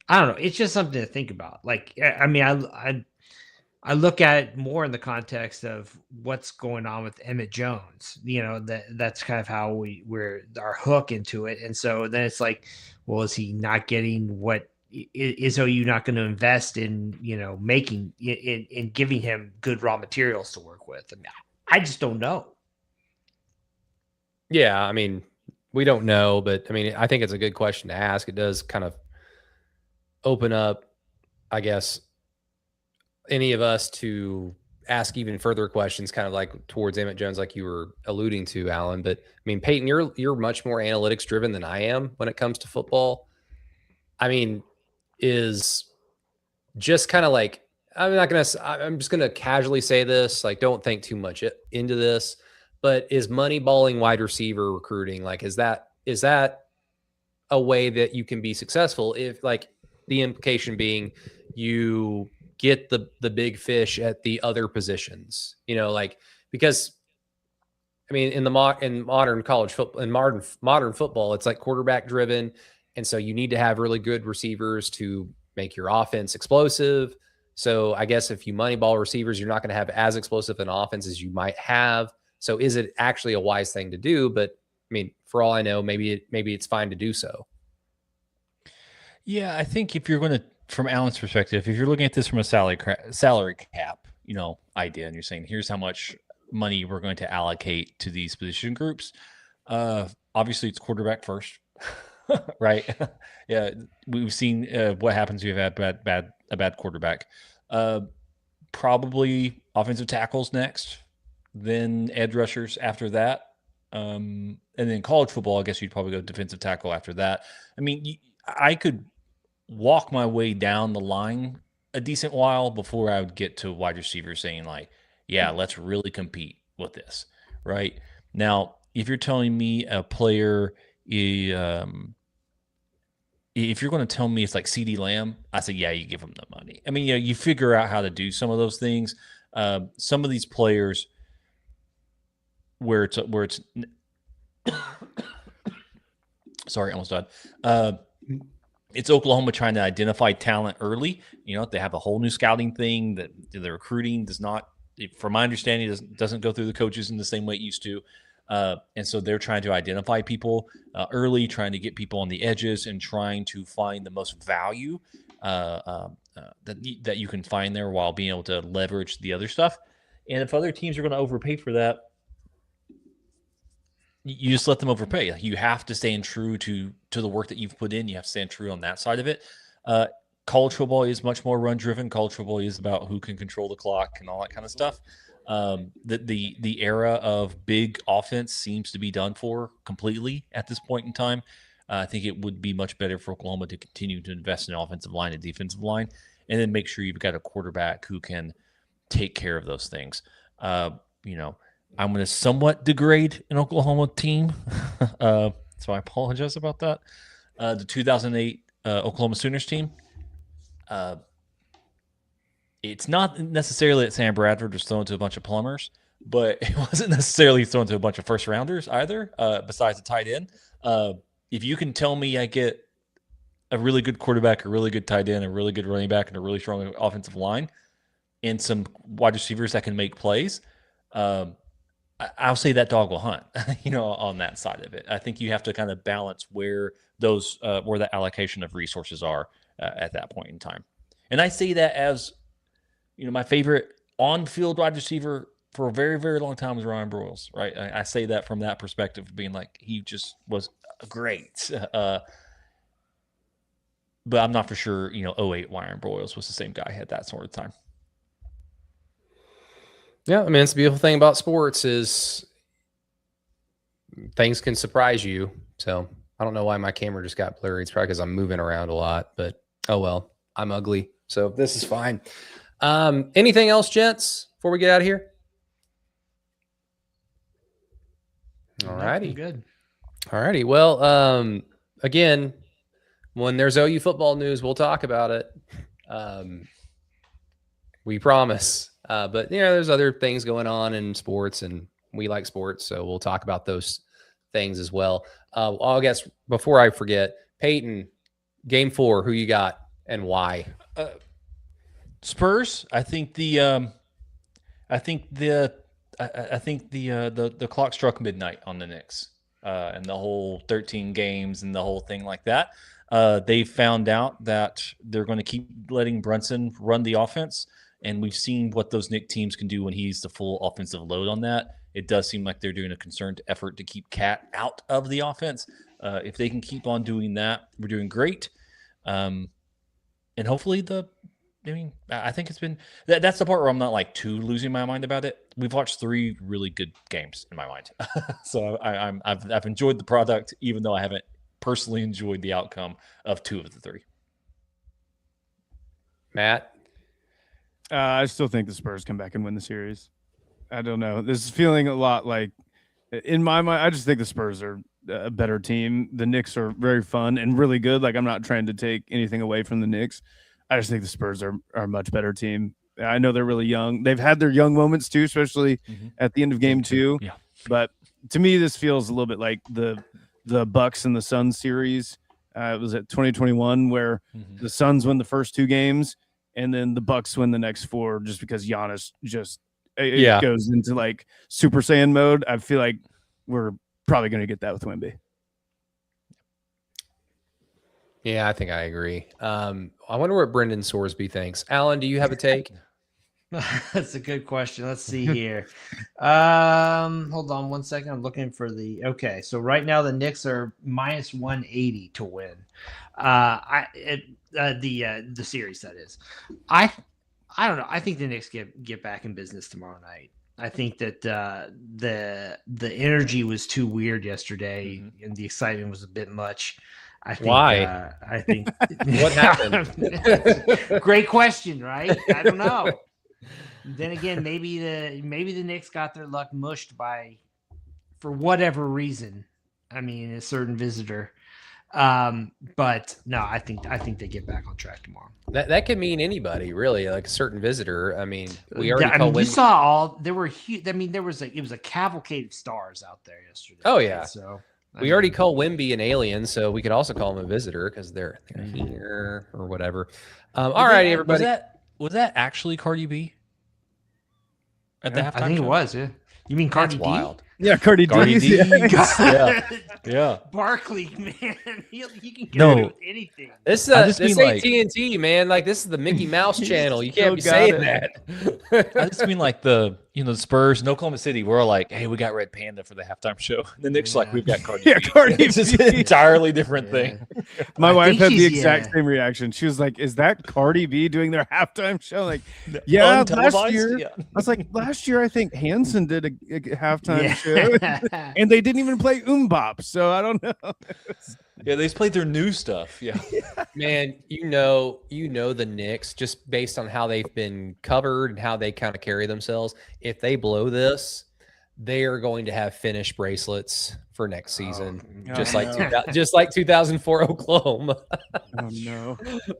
I don't know. It's just something to think about. Like, I look at it more in the context of what's going on with Emmett Jones. That's kind of how we're our hook into it. And so then it's like, well, is he not getting what is OU not going to invest in, making in giving him good raw materials to work with? I mean, I just don't know. Yeah, I mean, we don't know, but I mean, I think it's a good question to ask. It does kind of open up, I guess, any of us to ask even further questions, kind of like towards Emmett Jones, like you were alluding to, Alan. But I mean, Peyton, you're much more analytics driven than I am when it comes to football. I mean, is just kind of like, I'm just gonna casually say this, like, don't think too much into this, but is moneyballing wide receiver recruiting, like, is that a way that you can be successful? If, like, the implication being you get the big fish at the other positions, like, because I mean, in modern college football, in modern football, it's like quarterback driven. And so you need to have really good receivers to make your offense explosive. So I guess if you moneyball receivers, you're not going to have as explosive an offense as you might have. So is it actually a wise thing to do? But I mean, for all I know, maybe it's fine to do so. Yeah, I think if you're going to, from Alan's perspective, if you're looking at this from a salary cap, idea, and you're saying, here's how much money we're going to allocate to these position groups. Obviously it's quarterback first, right? Yeah. We've seen what happens if you have a bad quarterback. Probably offensive tackles next, then edge rushers after that. And then college football, I guess you'd probably go defensive tackle after that. I mean, I could walk my way down the line a decent while before I would get to wide receiver saying like, yeah, let's really compete with this. Right now, if you're telling me a player, if you're going to tell me it's like CD Lamb, I say, yeah, you give him the money. I mean, you figure out how to do some of those things. Some of these players where it's sorry, I almost died. It's Oklahoma trying to identify talent early. They have a whole new scouting thing that the recruiting does not, from my understanding, doesn't go through the coaches in the same way it used to. And so they're trying to identify people early, trying to get people on the edges and trying to find the most value that you can find there while being able to leverage the other stuff. And if other teams are going to overpay for that, you just let them overpay. You have to stand true to the work that you've put in. You have to stand true on that side of it. College football is much more run driven. College football is about who can control the clock and all that kind of stuff. The era of big offense seems to be done for completely at this point in time. I think it would be much better for Oklahoma to continue to invest in offensive line and defensive line, and then make sure you've got a quarterback who can take care of those things. I'm going to somewhat degrade an Oklahoma team, so I apologize about that. The 2008 Oklahoma Sooners team. It's not necessarily that Sam Bradford was thrown to a bunch of plumbers, but it wasn't necessarily thrown to a bunch of first rounders either, besides the tight end. If you can tell me I get a really good quarterback, a really good tight end, a really good running back, and a really strong offensive line, and some wide receivers that can make plays, I'll say that dog will hunt, on that side of it. I think you have to kind of balance where that allocation of resources are at that point in time. And I say that as, my favorite on-field wide receiver for a very, very long time was Ryan Broyles, right? I say that from that perspective of being like, he just was great. But I'm not for sure, 08 Ryan Broyles was the same guy at that sort of time. Yeah, I mean, it's the beautiful thing about sports is things can surprise you. So I don't know why my camera just got blurry. It's probably because I'm moving around a lot, but oh well, I'm ugly. So this is fine. Anything else, gents, before we get out of here? All righty. Good. All righty. Well, again, when there's OU football news, we'll talk about it. We promise. But there's other things going on in sports, and we like sports, so we'll talk about those things as well. I guess before I forget, Peyton, Game 4, who you got and why? Spurs. I think the clock struck midnight on the Knicks, and the whole 13 games and the whole thing like that. They found out that they're going to keep letting Brunson run the offense. And we've seen what those Knicks teams can do when he's the full offensive load on that. It does seem like they're doing a concerted effort to keep Cat out of the offense. If they can keep on doing that, we're doing great. And hopefully I think it's been that's the part where I'm not like too losing my mind about it. We've watched 3 really good games in my mind. So I've enjoyed the product, even though I haven't personally enjoyed the outcome of 2 of the 3. Matt? I still think the Spurs come back and win the series. I don't know. This is feeling a lot like, in my mind, I just think the Spurs are a better team. The Knicks are very fun and really good. Like, I'm not trying to take anything away from the Knicks. I just think the Spurs are a much better team. I know they're really young. They've had their young moments too, especially at the end of game 2. Yeah. But to me, this feels a little bit like the Bucks and the Suns series. It was at 2021 where the Suns win the first 2 games. And then the Bucks win the next 4 just because Giannis just goes into like Super Saiyan mode. I feel like we're probably going to get that with Wemby. Yeah, I think I agree. I wonder what Brendan Sorsby thinks. Alan, do you have a take? That's a good question. Let's see here. Hold on one second. I'm looking for okay. So right now the Knicks are minus 180 to win. The series, that is. I don't know. I think the Knicks get back in business tomorrow night. I think that the energy was too weird yesterday, and the excitement was a bit much. I think, Why? I think What happened? Great question, right? I don't know. Then again, maybe the Knicks got their luck mushed for whatever reason. I mean, a certain visitor. But no, I think they get back on track tomorrow. That could mean anybody, really, like a certain visitor. I mean, we already you saw all there were huge. I mean, it was a cavalcade of stars out there yesterday. Oh, yeah. So we already call Wemby an alien, so we could also call him a visitor because they're here or whatever. All right, everybody. Was that actually Cardi B? At the halftime I think show? it was. Yeah. You mean Cardi That's B? wild. Yeah, Cardi Cardi D. D. Yeah. Barkley, man, he can get No. away with anything. This I just this mean, ain't TNT, man. Like, this is the Mickey Mouse channel. You can't be still got saying that. I just mean like the Spurs and Oklahoma City. We're like, hey, we got Red Panda for the halftime show. And the Knicks like, we've got Cardi Yeah, B. Cardi It's just an B. entirely different thing. My I wife think had the she's- exact yeah. same reaction. She was like, "Is that Cardi B doing their halftime show?" Like, yeah, last Untelevised? year. Yeah. I was like, last year I think Hanson did a halftime show, Yeah. and they didn't even play Bop. So I don't know. Yeah, they just played their new stuff. Yeah. Man, you know the Knicks, just based on how they've been covered and how they kind of carry themselves. If they blow this, they are going to have finished bracelets for next season, just like 2004 Oklahoma. Oh no.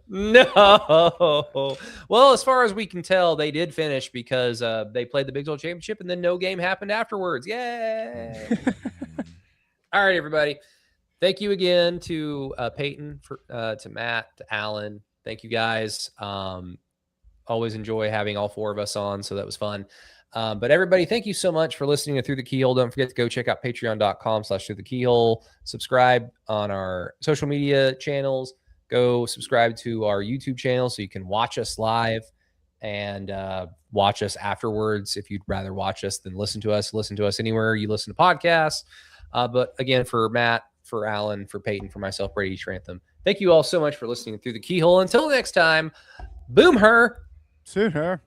No. Well, as far as we can tell, they did finish because they played the Big 12 Championship and then no game happened afterwards. Yay. All right, everybody. Thank you again to Peyton, to Matt, to Alan. Thank you guys. Always enjoy having all four of us on, so that was fun. But everybody, thank you so much for listening to Through the Keyhole. Don't forget to go check out patreon.com/throughthekeyhole. Subscribe on our social media channels. Go subscribe to our YouTube channel so you can watch us live and watch us afterwards. If you'd rather watch us than listen to us anywhere you listen to podcasts. But again, for Matt, for Alan, for Peyton, for myself, Brady Trantham, thank you all so much for listening Through the Keyhole. Until next time, boom her. Suit her.